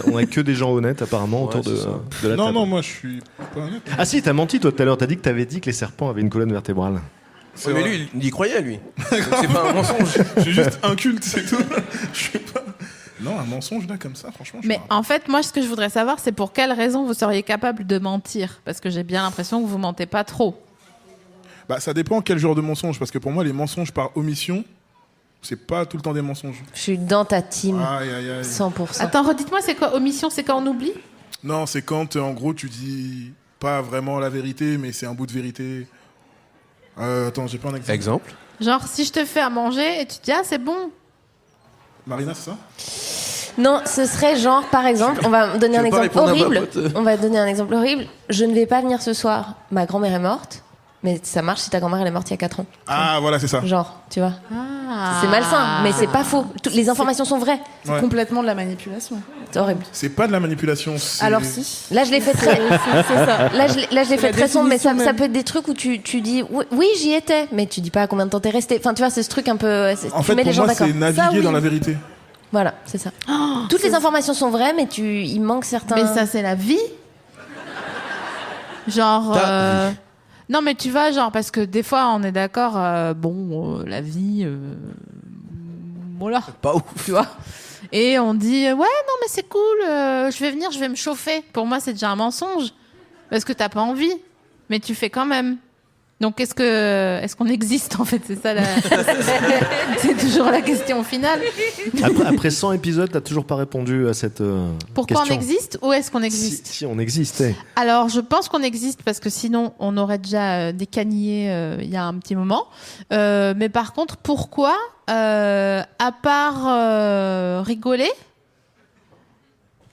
On a que des gens honnêtes, apparemment, autour de la table. Non, moi je suis pas honnête. Ah si, t'as menti, toi, tout à l'heure. T'as dit que t'avais dit que les serpents avaient une colonne vertébrale. C'est mais vrai. lui, il y croyait, lui. Donc c'est pas un mensonge. Je suis juste inculte, c'est tout. Je suis pas. Non, un mensonge là comme ça, franchement. Mais en fait, moi, ce que je voudrais savoir, c'est pour quelle raison vous seriez capable de mentir. Parce que j'ai bien l'impression que vous mentez pas trop. Bah, ça dépend quel genre de mensonge, parce que pour moi, les mensonges par omission, c'est pas tout le temps des mensonges. Je suis dans ta team. Aïe, aïe, aïe. 100%. Attends, redites-moi, c'est quoi omission? C'est quand on oublie? Non, c'est quand, en gros, tu dis pas vraiment la vérité, mais c'est un bout de vérité. Attends, j'ai pas un exemple. Exemple. Genre, si je te fais à manger et tu te dis, ah, c'est bon. Marina, c'est ça? Non, ce serait genre, par exemple, on va donner Tu un veux pas exemple répondre à ma horrible. pote On va donner un exemple horrible. Je ne vais pas venir ce soir. Ma grand-mère est morte. Mais ça marche si ta grand-mère elle est morte il y a 4 ans. Ah, voilà, c'est ça. Genre, tu vois. Ah. C'est malsain, mais c'est pas faux. Les informations sont vraies. C'est Ouais. complètement de la manipulation. C'est horrible. C'est pas de la manipulation. c'est- Alors si. Là, je l'ai fait très. C'est ça. Là, je l'ai fait la très sombre, mais ça définition peut être des trucs où tu dis oui, j'y étais, mais tu dis pas à combien de temps t'es resté. Enfin, tu vois, c'est ce truc un peu. En Tu fait, mets les pour gens moi, d'accord. c'est naviguer Ça, oui. dans la vérité. Voilà, c'est ça. Toutes les informations sont vraies, mais il manque certains. Mais ça, c'est la vie. Genre. Non, mais tu vois, genre, parce que des fois, on est d'accord, la vie. Voilà. Pas ouf. Tu vois. Et on dit, ouais, non, mais c'est cool, je vais venir, je vais me chauffer. Pour moi, c'est déjà un mensonge. Parce que t'as pas envie. Mais tu fais quand même. Donc, est-ce qu'on existe, en fait? C'est ça, c'est toujours la question finale. Après 100 épisodes, t'as toujours pas répondu à cette Pourquoi question. on existe? Où est-ce qu'on existe? Si on existait. Alors, je pense qu'on existe parce que sinon, on aurait déjà décanillé il y a un petit moment. Mais par contre, pourquoi à part rigoler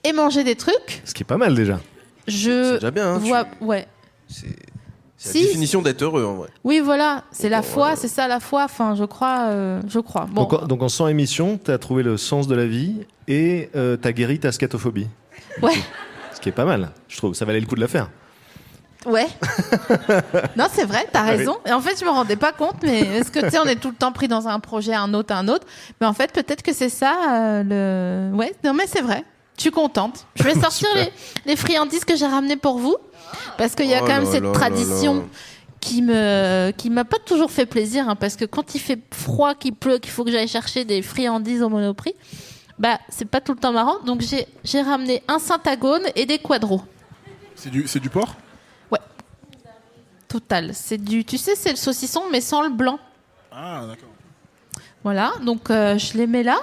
et manger des trucs, Ce qui est pas mal déjà. je C'est déjà bien, hein, vois... Ouais. C'est Si, la définition d'être heureux, en vrai. Oui, voilà. C'est la foi, voilà. c'est ça la foi. Enfin, je crois. Bon. Donc en 100 émissions, t'as trouvé le sens de la vie et t'as guéri ta scatophobie. Ouais. Ce qui est pas mal, je trouve. Ça valait le coup de la faire. Ouais. Non, c'est vrai, t'as oui. raison. Et en fait, je me rendais pas compte, mais est-ce que tu sais, on est tout le temps pris dans un projet, un autre. Mais en fait, peut-être que c'est ça le. Ouais, non, mais c'est vrai. Je suis contente. Je vais sortir les friandises que j'ai ramenées pour vous. Parce qu'il y a Oh quand même là cette là tradition là là. qui m'a pas toujours fait plaisir. Hein, parce que quand il fait froid, qu'il pleut, qu'il faut que j'aille chercher des friandises au Monoprix, bah, c'est pas tout le temps marrant. Donc, j'ai ramené un Syntagone et des quadros. C'est du porc? Total. Tu sais, c'est le saucisson, mais sans le blanc. Ah, d'accord. Voilà, donc je les mets là.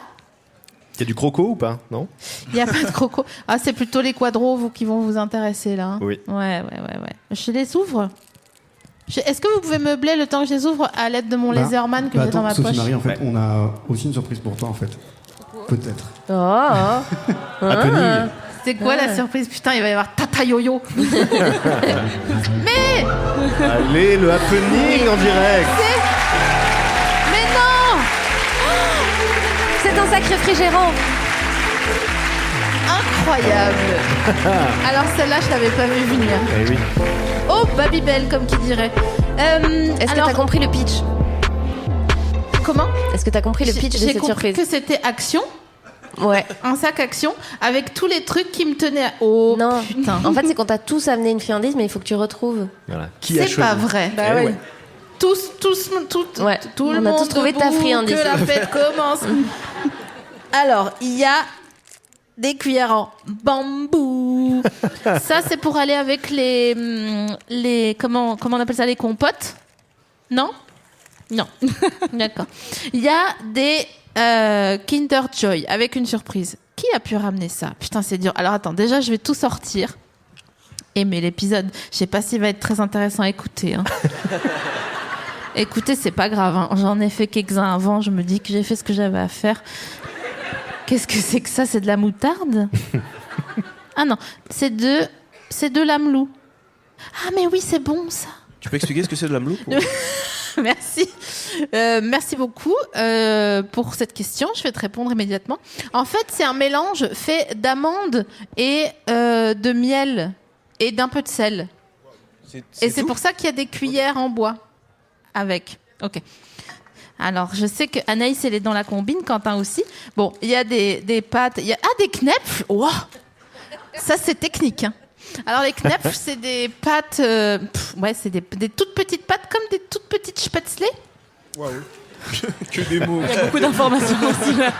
Il y a du croco ou pas? Non? Il n'y a pas de croco. Ah, c'est plutôt les quadros qui vont vous intéresser là. Hein. Oui. Ouais. Je les ouvre. Est-ce que vous pouvez meubler le temps que je les ouvre à l'aide de mon laserman que j'ai dans ma poche? Sophie-Marie, en fait, on a aussi une surprise pour toi, en fait. Peut-être. Happening. C'est quoi la surprise? Putain, il va y avoir Tata Yo-Yo. Allez, le happening en direct. Mais non! C'est un sac réfrigérant. Incroyable. Alors celle-là, je l'avais pas vu venir. Eh oui. Oh, Babybel, comme qui dirait. Est-ce que t'as compris le pitch? Comment? Est-ce que t'as compris le pitch de J'ai cette compris surprise? que c'était Action. Ouais. Un sac Action avec tous les trucs qui me tenaient à... Oh Non. putain. En fait, c'est qu'on t'a tous amené une friandise, mais il faut que tu retrouves. Voilà. Qui a C'est choisi? pas vrai. Bah Eh oui. ouais. Tout Ouais. le On a monde tous trouvé ta debout, friandise. que la fête commence. Alors, il y a des cuillères en bambou. Ça, c'est pour aller avec les comment on appelle ça, les compotes? Non. D'accord. Il y a des Kinder Joy avec une surprise. Qui a pu ramener ça? Putain, c'est dur. Alors attends, déjà, je vais tout sortir. Mais l'épisode, je sais pas s'il va être très intéressant à écouter. Hein. Écoutez, c'est pas grave. Hein. J'en ai fait quelques-uns avant. Je me dis que j'ai fait ce que j'avais à faire. Qu'est-ce que c'est que ça? C'est de la moutarde? Ah non, c'est de l'amelou. Ah mais oui, c'est bon ça. Tu peux expliquer ce que c'est de l'amelou? Merci. Merci beaucoup pour cette question. Je vais te répondre immédiatement. En fait, c'est un mélange fait d'amandes et de miel et d'un peu de sel. Et c'est pour ça qu'il y a des cuillères en bois avec. Ok. Alors, je sais que Anaïs, elle est dans la combine, Quentin aussi. Bon, il y a des pâtes. Des knepfs. Wow. Ça, c'est technique. Hein. Alors, les knepfs, c'est des pâtes. C'est des toutes petites pâtes, comme des toutes petites spätzle. Waouh. Que des mots. Il y a beaucoup d'informations aussi là.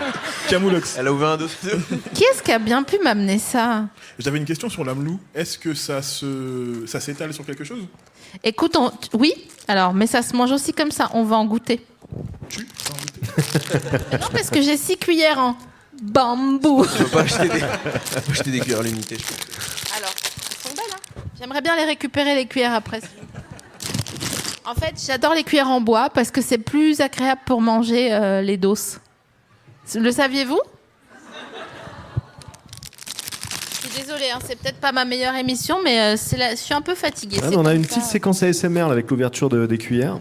Camoulox. Elle a ouvert un dossier. Qui est-ce qui a bien pu m'amener ça? J'avais une question sur l'Amelou. Est-ce que ça s'étale sur quelque chose? Écoute, oui. Alors, mais ça se mange aussi comme ça. On va en goûter. Non, parce que j'ai 6 cuillères en bambou. Tu peux pas acheter des cuillères limitées. Je pense. Alors, elles sont belles, hein. J'aimerais bien les récupérer, les cuillères, après. En fait, j'adore les cuillères en bois parce que c'est plus agréable pour manger les doses. Le saviez-vous? Je suis désolée, hein, c'est peut-être pas ma meilleure émission, mais je suis un peu fatiguée. Ah, C'est on a comme une ça. petite séquence ASMR là, avec l'ouverture des cuillères.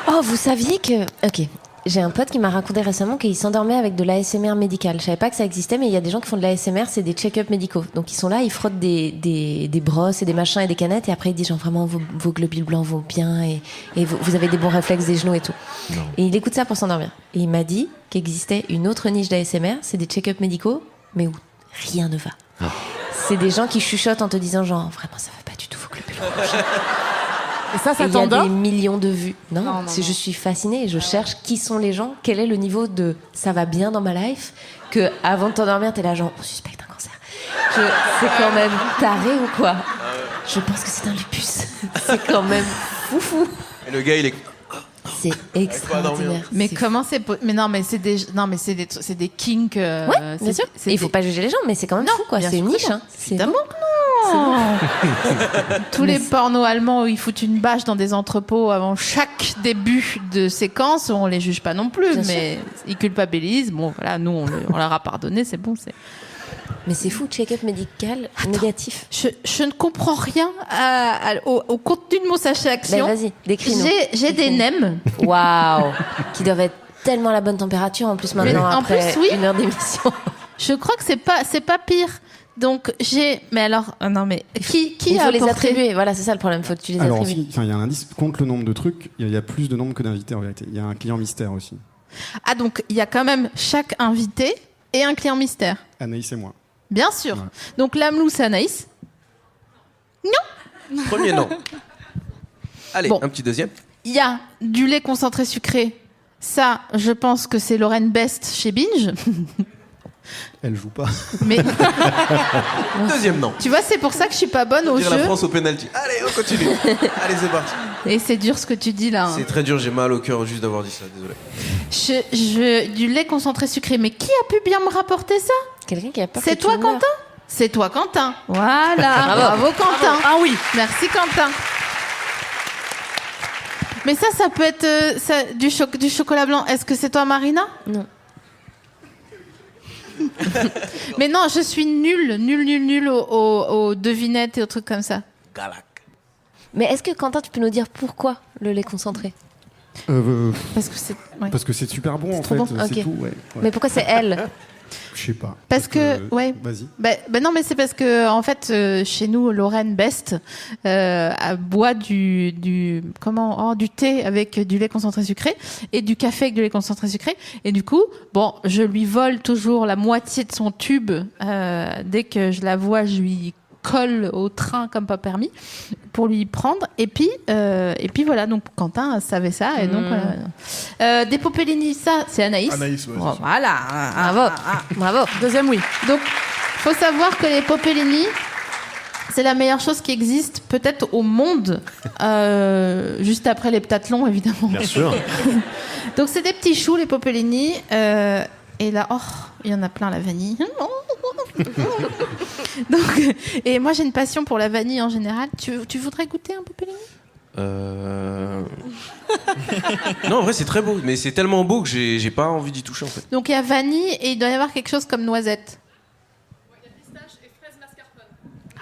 Oh, vous saviez que... Ok. J'ai un pote qui m'a raconté récemment qu'il s'endormait avec de l'ASMR médical. Je savais pas que ça existait, mais il y a des gens qui font de l'ASMR, c'est des check-up médicaux. Donc ils sont là, ils frottent des brosses et des machins et des canettes, et après ils disent genre vraiment vos globules blancs vont bien, et vous avez des bons réflexes des genoux et tout. Non. Et il écoute ça pour s'endormir. Et il m'a dit qu'existait une autre niche d'ASMR, c'est des check-up médicaux, mais où rien ne va. Ah. C'est des gens qui chuchotent en te disant genre vraiment ça va pas du tout vos globules blancs. Et ça Et il y a t'endort? des millions de vues. Non, Non, je suis fascinée et je cherche qui sont les gens, quel est le niveau de ça va bien dans ma life, que avant de t'endormir, t'es là genre on suspecte un cancer. C'est quand même taré ou quoi? Je pense que c'est un lupus. C'est quand même foufou. Et le gars, il est. C'est extraordinaire. Mais C'est comment c'est mais non mais c'est des kinks. Ouais, bien sûr. Et il faut pas juger les gens, mais c'est quand même fou, quoi. bien C'est une sûr que niche. non. Hein. C'est Évidemment que non. Tous les pornos allemands où ils foutent une bâche dans des entrepôts avant chaque début de séquence, on les juge pas non plus, Bien mais ils culpabilisent. Bon, voilà, nous on leur a pardonné, c'est bon. Mais c'est fou, check-up médical négatif. Je ne comprends rien au contenu de mon sachet action. Ben, vas-y, décris-nous. J'ai des nems. Waouh. Qui doivent être tellement à la bonne température en plus maintenant en après plus, oui. 1 heure d'émission. Je crois que c'est pas pire. Donc mais alors non mais qui Il a faut les apporté attribuer. Voilà, c'est ça le problème. Faut que tu les Alors, attribues. il y a un indice contre le nombre de trucs. Il y a plus de nombre que d'invités en vérité. Il y a un client mystère aussi. Ah donc il y a quand même chaque invité et un client mystère. Anaïs et moi. Bien sûr. Ouais. Donc l'Amelou c'est Anaïs. Non. Premier nom. Allez, Bon. un petit deuxième. Il y a du lait concentré sucré. Ça, je pense que c'est Lorraine Best chez Binge. Elle joue pas. Mais Deuxième nom. tu vois, c'est pour ça que je suis pas bonne au Dire jeu. la France au penalty. Allez, on continue. Allez, c'est parti. Et c'est dur ce que tu dis là. Hein. C'est très dur, j'ai mal au cœur juste d'avoir dit ça, désolé. Du lait concentré sucré. Mais qui a pu bien me rapporter ça? Quelqu'un qui a peur. C'est que toi, tu meurs. Quentin? C'est toi, Quentin. Voilà. Bravo, Quentin. Ah oui. Merci, Quentin. Mais ça peut être du chocolat blanc. Est-ce que c'est toi, Marina? Non. Mais non, je suis nulle aux devinettes et aux trucs comme ça. Galac. Mais est-ce que Quentin, tu peux nous dire pourquoi le lait concentré? Parce que c'est. Ouais. Parce que c'est super bon en trop fait. bon. C'est Ok. tout. Ouais. Mais pourquoi c'est elle? Je sais pas. Parce que ouais. Vas-y. Ben non, mais c'est parce que en fait, chez nous, Lorraine Best boit du thé avec du lait concentré sucré et du café avec du lait concentré sucré. Et du coup, bon, je lui vole toujours la moitié de son tube. Dès que je la vois, je lui colle au train comme pas permis pour lui prendre. Et puis voilà. Donc Quentin savait ça. Et donc des Popellini, ça, c'est Anaïs. Anaïs, ouais. Oh, voilà. Bravo. Bravo. Deuxième oui. Donc, faut savoir que les Popellini, c'est la meilleure chose qui existe peut-être au monde, juste après les ptathlons, évidemment. Bien sûr. Donc, c'est des petits choux, les Popellini. Et là, oh, il y en a plein, la vanille. Donc, et moi, j'ai une passion pour la vanille en général. Tu voudrais goûter un Popellini? Non, en vrai, c'est très beau, mais c'est tellement beau que j'ai pas envie d'y toucher en fait. Donc, il y a vanille et il doit y avoir quelque chose comme noisette.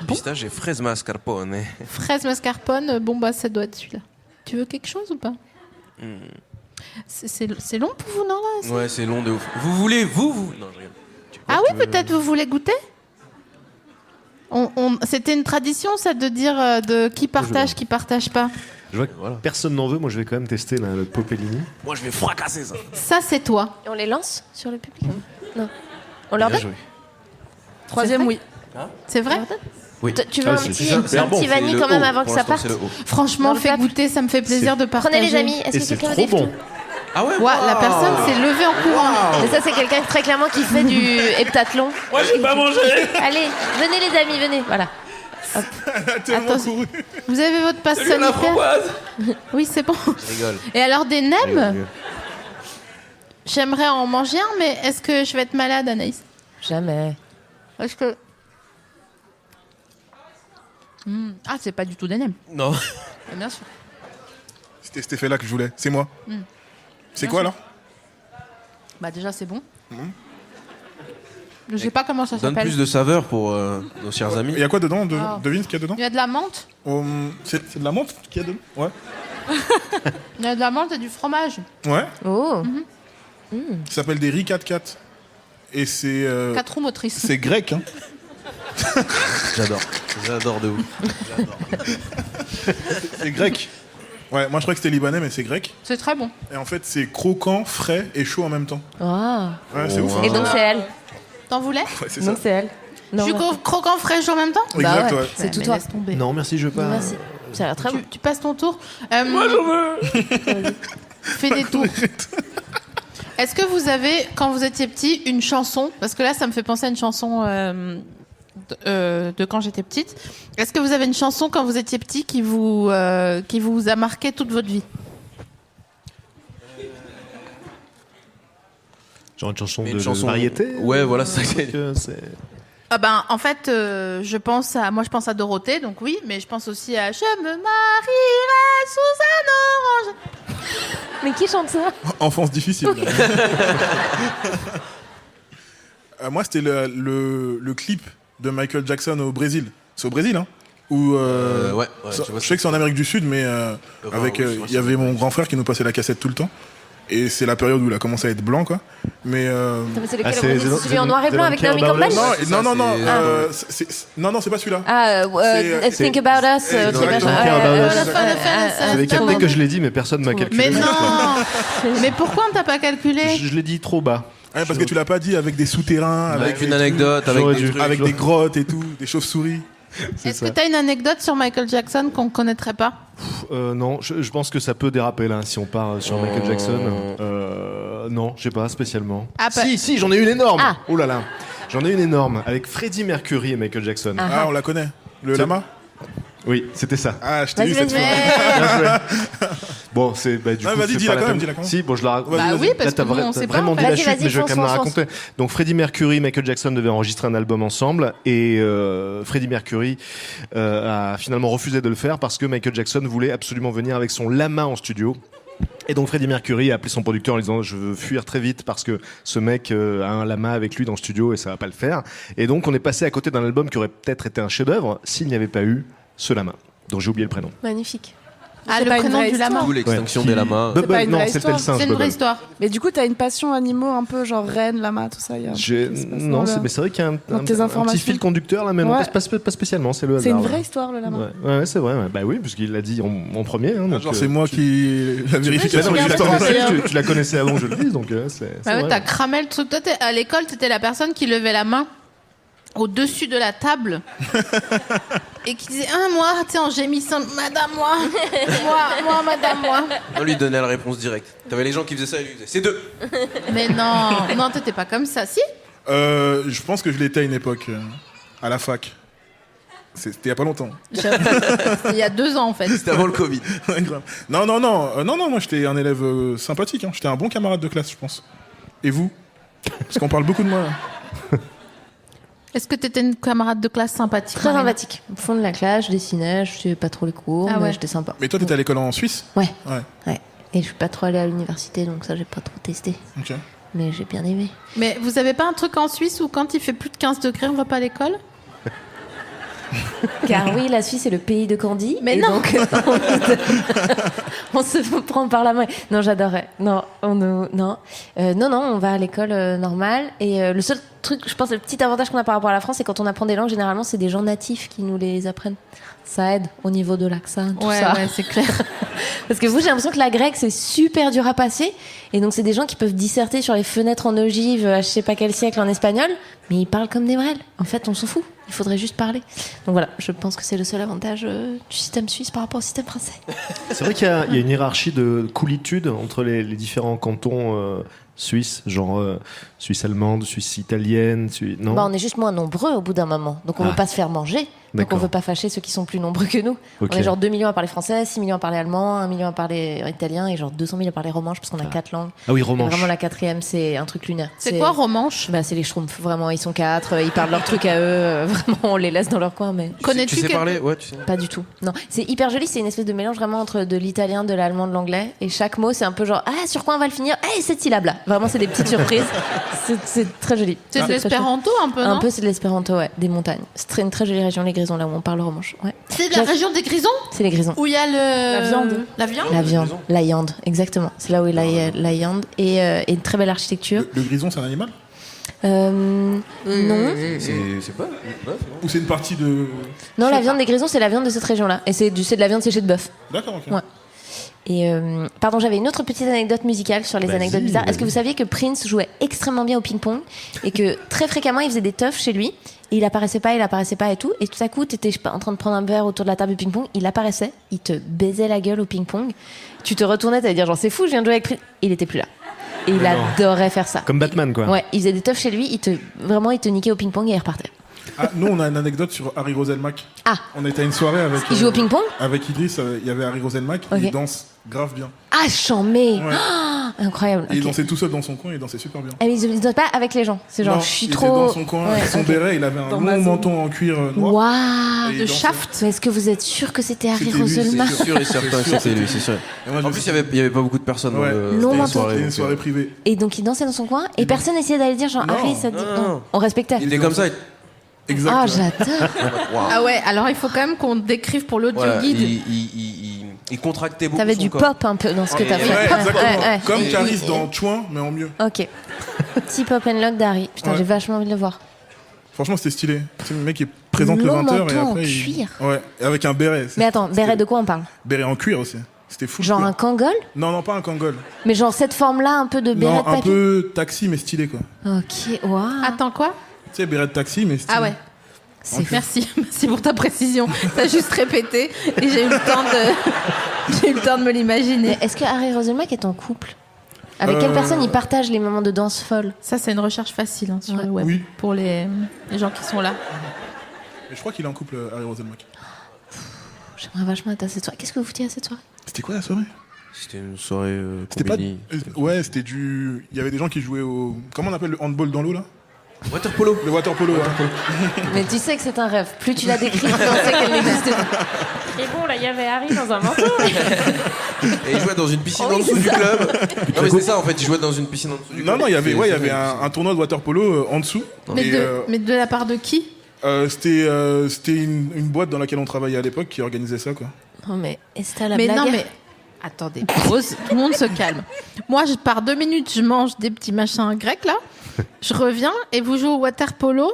Pistache et fraise mascarpone. Fraise mascarpone, bon, bah, ça doit être celui-là. Tu veux quelque chose ou pas? C'est long pour vous, non là? Ouais, c'est long de ouf. Vous voulez, vous Non, je rigole. Ah oui, peut-être vous voulez goûter? C'était une tradition, ça, de dire de qui partage pas. Je vois que personne n'en veut, moi je vais quand même tester le Popellini. Moi, je vais fracasser ça. Ça, c'est toi. Et on les lance sur le public? Non. On leur Bien donne? joué. Troisième, oui. C'est vrai? Oui. Tu veux un c'est petit, super un petit bon. vanille quand même avant que ça parte? Franchement, Dans le fais plat. goûter, ça me fait plaisir de partager. Prenez les amis. Est-ce Et que c'est quelqu'un a trop des bon. photos? Ah ouais. Ouais, la personne s'est levée en courant. Mais ça, c'est quelqu'un très clairement qui fait du heptathlon. Moi, j'ai pas mangé. Allez, venez les amis, venez. Voilà. Attention. Vous avez votre passe sanitaire? Oui, c'est bon. Je rigole. Et alors, des nems? J'aimerais en manger un, mais est-ce que je vais être malade, Anaïs? Jamais. Est-ce que... Ah, c'est pas du tout des nems. Non. Bien sûr. C'était cet effet-là que je voulais. C'est moi. C'est Bien quoi sûr. alors? Bah déjà, c'est bon. Je sais pas comment ça Donne s'appelle. plus de saveur pour nos chers amis. Il y a quoi dedans? Ah. Devine ce qu'il y a dedans? Il y a de la menthe. C'est de la menthe qu'il y a dedans? Ouais. Il y a de la menthe et du fromage. Ouais. Oh. Ça s'appelle des riz 4x4. Et c'est. 4 roues motrices. C'est grec, hein. J'adore de ouf. C'est grec. Ouais, moi je crois que c'était libanais, mais c'est grec. C'est très bon. Et en fait, c'est croquant, frais et chaud en même temps. Ah. Ouais, c'est ouf. Hein. Et donc c'est elle. T'en voulais? Ouais, c'est ça. Donc c'est elle. Non, Je suis croquant fraîche en même temps? Exact, Bah ouais. C'est tout Mais toi. laisse tomber. Non, merci, je veux pas. Merci. Ça a l'air très bon. Tu passes ton tour. Moi, j'en veux. Fais des tours. Est-ce que vous avez, quand vous étiez petit, une chanson? Parce que là, ça me fait penser à une chanson de quand j'étais petite. Est-ce que vous avez une chanson quand vous étiez petit qui vous a marqué toute votre vie? Genre une chanson Mais de une chanson- variété. Ouais, voilà, c'est ça. que c'est. Ah ben, en fait, je pense à Dorothée, donc oui, mais je pense aussi à Je me marierai sous un orange. Mais qui chante ça? Enfance difficile. Moi, c'était le clip de Michael Jackson au Brésil. C'est au Brésil, hein? Où, Ouais, ça- tu vois, je sais que c'est en Amérique du Sud, mais avec, oui, je vois il y avait mon grand frère qui nous passait la cassette tout le temps. Et c'est la période où il a commencé à être blanc, quoi. Mais Attends, mais c'est lequel? Ah, c'est C'est celui en noir et blanc avec Naomi Don't Care Campbell? About Us. non, c'est pas celui-là. Ah, Think About Us. Exactement. truc machin. Don't Care About Us. La fin, Vous avez capté que je l'ai dit, mais personne m'a calculé. Mais non. Mais pourquoi on t'a pas calculé? Je l'ai dit trop bas. Ouais, parce que tu l'as pas dit avec des souterrains, Avec des une trucs, anecdote, J'aurais avec dû. des trucs. avec des grottes et tout, des chauves-souris. Est-ce que t'as une anecdote sur Michael Jackson qu'on connaîtrait pas? Non, je pense que ça peut déraper là si on part sur Michael Jackson. Non, je sais pas spécialement. Ah, pas- Si, j'en ai une énorme. Ah. Oh là là, j'en ai une énorme avec Freddie Mercury et Michael Jackson. Ah, on la connaît. Le lama? Oui, c'était ça. Ah, je t'ai eu Vas-y, cette vas-y. fois. Bien joué. Bon, c'est du Ah, coup. vas-y, c'est dis-la pas quand la même, peine. dis-la quand même. Si, bon, je la. Bah oui, parce là, t'as que nous, on sait pas, vraiment en dit fait. la Vas-y, chute, mais je vais vas-y, quand même la fonce, raconter. Donc, Freddie Mercury et Michael Jackson devaient enregistrer un album ensemble, et Freddie Mercury a finalement refusé de le faire parce que Michael Jackson voulait absolument venir avec son lama en studio. Et donc Freddie Mercury a appelé son producteur en lui disant je veux fuir très vite parce que ce mec a un lama avec lui dans le studio et ça va pas le faire. Et donc on est passé à côté d'un album qui aurait peut-être été un chef-d'œuvre s'il n'y avait pas eu ce lama. Donc j'ai oublié le prénom. Magnifique. Ah, C'est le pas une prénom vraie du lama. D'où l'extinction Ouais. des lamas. C'est pas une non, vraie c'était histoire. le singe. C'est une vraie Bubble. histoire. Mais du coup, t'as une passion animaux un peu genre reine, lama, tout ça. Il y a un truc qui se passe Non, dans le- mais c'est vrai qu'il y a Dans tes un informations. petit fil conducteur là, mais non, Ouais. pas spécialement, c'est le hasard. C'est une là. vraie histoire, le lama. Ouais, c'est vrai. Ouais. Bah oui, puisqu'il l'a dit en premier. Hein, donc, Genre, c'est moi qui. La Bah vérification non, mais du tu, la temps. connaissais, tu la connaissais avant que je le dise, donc c'est. Bah ouais, vrai. t'as cramé le truc. Toi, à l'école, t'étais la personne qui levait la main au-dessus de la table et qui disait ah moi, tu sais, en gémissant, madame moi, moi, madame moi. On lui donnait la réponse directe. T'avais les gens qui faisaient ça et lui disaient c'est deux. Mais non, t'étais pas comme ça, si? Je pense que je l'étais à une époque, à la fac. C'était il y a pas longtemps. C'était il y a 2 ans en fait. C'était avant le Covid. Ouais, grave. Non, moi j'étais un élève sympathique. Hein. J'étais un bon camarade de classe, je pense. Et vous? Parce qu'on parle beaucoup de moi. Là. Est-ce que t'étais une camarade de classe sympathique? Très Marina? sympathique. Au fond de la classe, je dessinais, je suivais pas trop les cours, Ah ouais. mais j'étais sympa. Mais toi, t'étais à l'école en Suisse? Ouais. Ouais. Et je suis pas trop allée à l'université, donc ça, j'ai pas trop testé. Ok. Mais j'ai bien aimé. Mais vous avez pas un truc en Suisse où quand il fait plus de 15 degrés, on va pas à l'école? Car oui, la Suisse est le pays de Candy. Mais et non. donc, on se prend par la main. Non, j'adorerais. Non, non, on va à l'école normale. Et le seul truc, je pense, le petit avantage qu'on a par rapport à la France, c'est quand on apprend des langues, généralement, c'est des gens natifs qui nous les apprennent. Ça aide au niveau de l'accent, tout ça. Ouais, c'est clair. Parce que vous, j'ai l'impression que la grecque, c'est super dur à passer. Et donc, c'est des gens qui peuvent disserter sur les fenêtres en ogive à je sais pas quel siècle en espagnol, mais ils parlent comme des brels. En fait, on s'en fout. Il faudrait juste parler. Donc voilà, je pense que c'est le seul avantage du système suisse par rapport au système français. C'est vrai qu'il y a une hiérarchie de coolitude entre les différents cantons suisses, genre Suisse allemande, Suisse italienne, non? On est juste moins nombreux au bout d'un moment. Donc on veut pas se faire manger. Donc on veut pas fâcher ceux qui sont plus nombreux que nous. Okay. On est genre 2 millions à parler français, 6 millions à parler allemand, 1 million à parler italien et genre 200 000 à parler romanche parce qu'on a 4 langues. Ah oui, romanche. Et vraiment la 4e, c'est un truc lunaire. C'est quoi romanche? C'est les schtroumpfs. Vraiment, ils sont 4, ils parlent leur truc à eux. Vraiment, on les laisse dans leur coin. Mais Connais-tu Tu sais parler? Ouais, tu sais. pas du tout. Non, c'est hyper joli. C'est une espèce de mélange vraiment entre de l'italien, de l'allemand, de l'anglais. Et chaque mot, c'est un peu genre sur quoi on va le finir? Cette syllabe-là. Vraiment, c'est des petites surprises. C'est très joli. C'est de l'espéranto un peu, non? Un peu, c'est de l'espéranto, ouais, des montagnes. C'est une très jolie région, les Grisons, là où on parle romanche. Ouais. C'est de la région des Grisons? C'est les Grisons. Où il y a La viande. La viande? La viande, la yande, exactement. C'est là où il y a la yande et une très belle architecture. Le grison, c'est un animal? Non. C'est pas. Ou c'est une partie de. Non, la viande des Grisons, c'est la viande de cette région-là. Et c'est de la viande séchée de bœuf. D'accord, ok. Ouais. Et pardon, j'avais une autre petite anecdote musicale sur les anecdotes bizarres. Est-ce que vous saviez que Prince jouait extrêmement bien au ping-pong et que très fréquemment il faisait des teufs chez lui et il apparaissait pas et tout, et tout à coup t'étais en train de prendre un verre autour de la table du ping-pong, il apparaissait, il te baisait la gueule au ping-pong, tu te retournais, t'allais dire genre c'est fou, je viens de jouer avec Prince, il était plus là. Et il adorait faire ça. Comme Batman, quoi. Ouais, il faisait des teufs chez lui, il te niquait au ping-pong et il repartait. Ah, nous, on a une anecdote sur Harry Roselmack. Ah. On était à une soirée avec. Il joue au ping-pong? Avec Idriss, il y avait Harry Roselmack, Ok. il danse grave bien. Ah, chambé! Ouais. Incroyable. Et il Ok. dansait tout seul dans son coin, il dansait super bien. Ah, mais il danse pas avec les gens. C'est genre, Non, je suis il trop. était dans son coin, Ouais, avec son ok. béret, il avait un long menton en cuir noir. Waouh! Et il De dansait. Shaft? Mais est-ce que vous êtes sûr que c'était Harry C'était lui, Roselmack? c'est C'est sûr et certain que c'était lui, c'est sûr. Et moi, En plus, il y avait pas beaucoup de personnes Ouais. dans le- Non, dans la maintenant. soirée. C'était une donc, soirée privée. Et donc il dansait dans son coin et personne essayait d'aller dire genre Non, Harry, ça te dit. non. On respectait. Il était comme ça. Exact. Ah, ouais. j'adore. Waouh. Ah ouais, alors il faut quand même qu'on décrive pour l'audio Voilà, guide. il contractait beaucoup. T'avais son du corps. pop un peu dans ce que t'as Ouais, fait. exactement. Ouais, ouais. Comme Et- Caris dans Chouin, mais en mieux. Ok. Petit pop and lock d'Harry. Putain, Ouais. j'ai vachement envie de le voir. Franchement, c'était stylé. C'est le mec qui présente le Long 20h et manteau en après. cuir. Ouais, avec un béret. Mais attends, béret de quoi on parle? Béret en cuir aussi. C'était fou. Genre le un cuir. kangol? Non, pas un kangol. Mais genre cette forme-là, un peu de béret Non, de un papy? peu taxi, mais stylé, quoi. Ok, waouh. Attends, quoi? Tu sais, béret de taxi, mais stylé. Ah ouais. C'est Merci, merci pour ta précision. T'as juste répété et j'ai eu le temps de, j'ai eu le temps de me l'imaginer. Est-ce que Harry Roselmack est en couple? Avec quelle personne il partage les moments de danse folle? Ça, c'est une recherche facile sur Ouais. le web Oui. pour les gens qui sont là. Mais je crois qu'il est en couple, Harry Roselmack. J'aimerais vachement être à cette soirée. Qu'est-ce que vous foutiez à cette soirée? C'était quoi la soirée? C'était une soirée C'était pas. combini. Ouais, c'était du. Il y avait des gens qui jouaient au. Comment on appelle le handball dans l'eau là? Water polo. Le water polo. Ouais. Mais tu sais que c'est un rêve. Plus tu la décris, plus on sait qu'elle n'existe pas. Et bon, là, il y avait Harry dans un manteau. Et il jouait dans une piscine Oh en oui, dessous c'est du ça. club. Non mais c'est ça en fait, il jouait dans une piscine en dessous du club. Non, il y avait, C'est- ouais, il y c'est avait vrai, un tournoi de water polo en dessous. Mais, Et, mais de la part de qui? c'était une boîte dans laquelle on travaillait à l'époque qui organisait ça, quoi. Non, mais est-ce que la Mais blague? non, mais attendez, pause, tout le monde se calme. Moi, je pars 2 minutes, je mange des petits machins grecs là. Je reviens et vous jouez au water polo,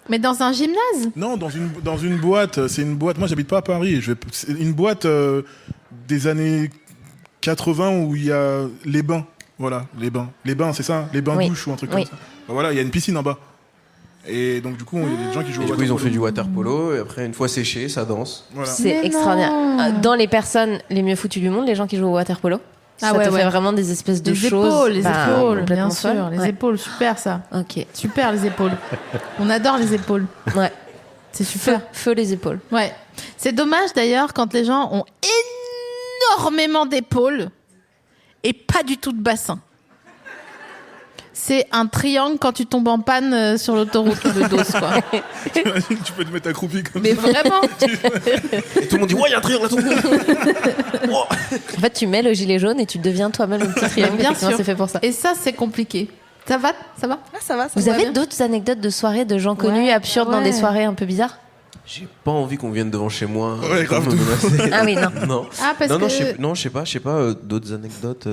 mais dans un gymnase. Non, dans une boîte. C'est une boîte. Moi, j'habite pas à Paris. C'est une boîte des années 80 où il y a les bains. Voilà, les bains. Les bains, c'est ça? Les bains Oui. douches ou un truc Oui. comme ça. Bah voilà, il y a une piscine en bas. Et donc, du coup, il y a des gens qui jouent Et au du coup, water ils ont polo. fait du water polo et après, une fois séché, ça danse. Voilà. C'est Mais extraordinaire. non. Dans les personnes les mieux foutues du monde, les gens qui jouent au water polo, Ah ça ouais, te ouais. fait vraiment des espèces de Les choses. épaules, les bah, épaules, complètement bien sûr, folles. les Ouais. épaules, super ça. Ok, Super les épaules. On adore les épaules. ouais. C'est Feu, super. feu les épaules. Ouais. C'est dommage d'ailleurs quand les gens ont énormément d'épaules et pas du tout de bassin. C'est un triangle quand tu tombes en panne sur l'autoroute, le dos, quoi. T'imagines, tu peux te mettre accroupi comme Mais ça. vraiment. Et tout le monde dit, ouais, il y a un triangle là-dessous. En fait, tu mets le gilet jaune et tu deviens toi-même un petit triangle. Bien Effectivement, sûr. c'est fait pour ça. Et ça, c'est compliqué. Ça va? Ça va? Ah, ça va, ça Vous va avez bien. d'autres anecdotes de soirées de gens connus, Ouais, absurdes, dans ouais. des soirées un peu bizarres? J'ai pas envie qu'on vienne devant chez moi. Ouais, grave, me menacer. Ah oui, non. Non. Ah, parce non, que... je sais pas, d'autres anecdotes.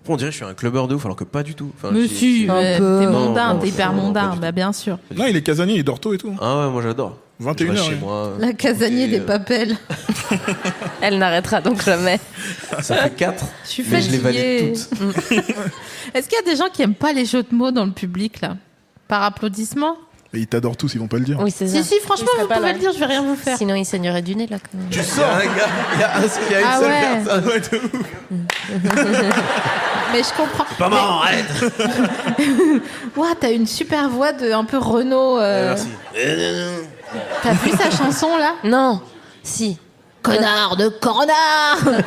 On dirait que je suis un clubbeur de ouf, alors que pas du tout. Enfin, Mais si, Un peu. t'es Non, mondain, non, t'es hyper non, mondain, pas du bah bien sûr. Non, il est casanier, il dort tôt et tout. Ah ouais, moi j'adore. 21 Je reste heures, chez ouais. moi. La casanier des papels. Elle n'arrêtera donc jamais. Ça fait 4. Je suis Mais je les fatiguée. valide toutes. Est-ce qu'il y a des gens qui aiment pas les jeux de mots dans le public, là? Par applaudissement? Et ils t'adorent tous, ils vont pas le dire. Oui, c'est ça. Si, franchement, Ils seraient vous pas pouvez là. le dire, je vais rien vous faire. Sinon, il saignerait du nez, là, quand même. Tu sors. Il y a une Ah seule ouais. personne. Ouais, de ouf. Mais je comprends. Pas marrant, arrête. Ouah, t'as une super voix de un peu Renaud. Merci. T'as vu sa chanson, là? Non. Si. Connard de corona.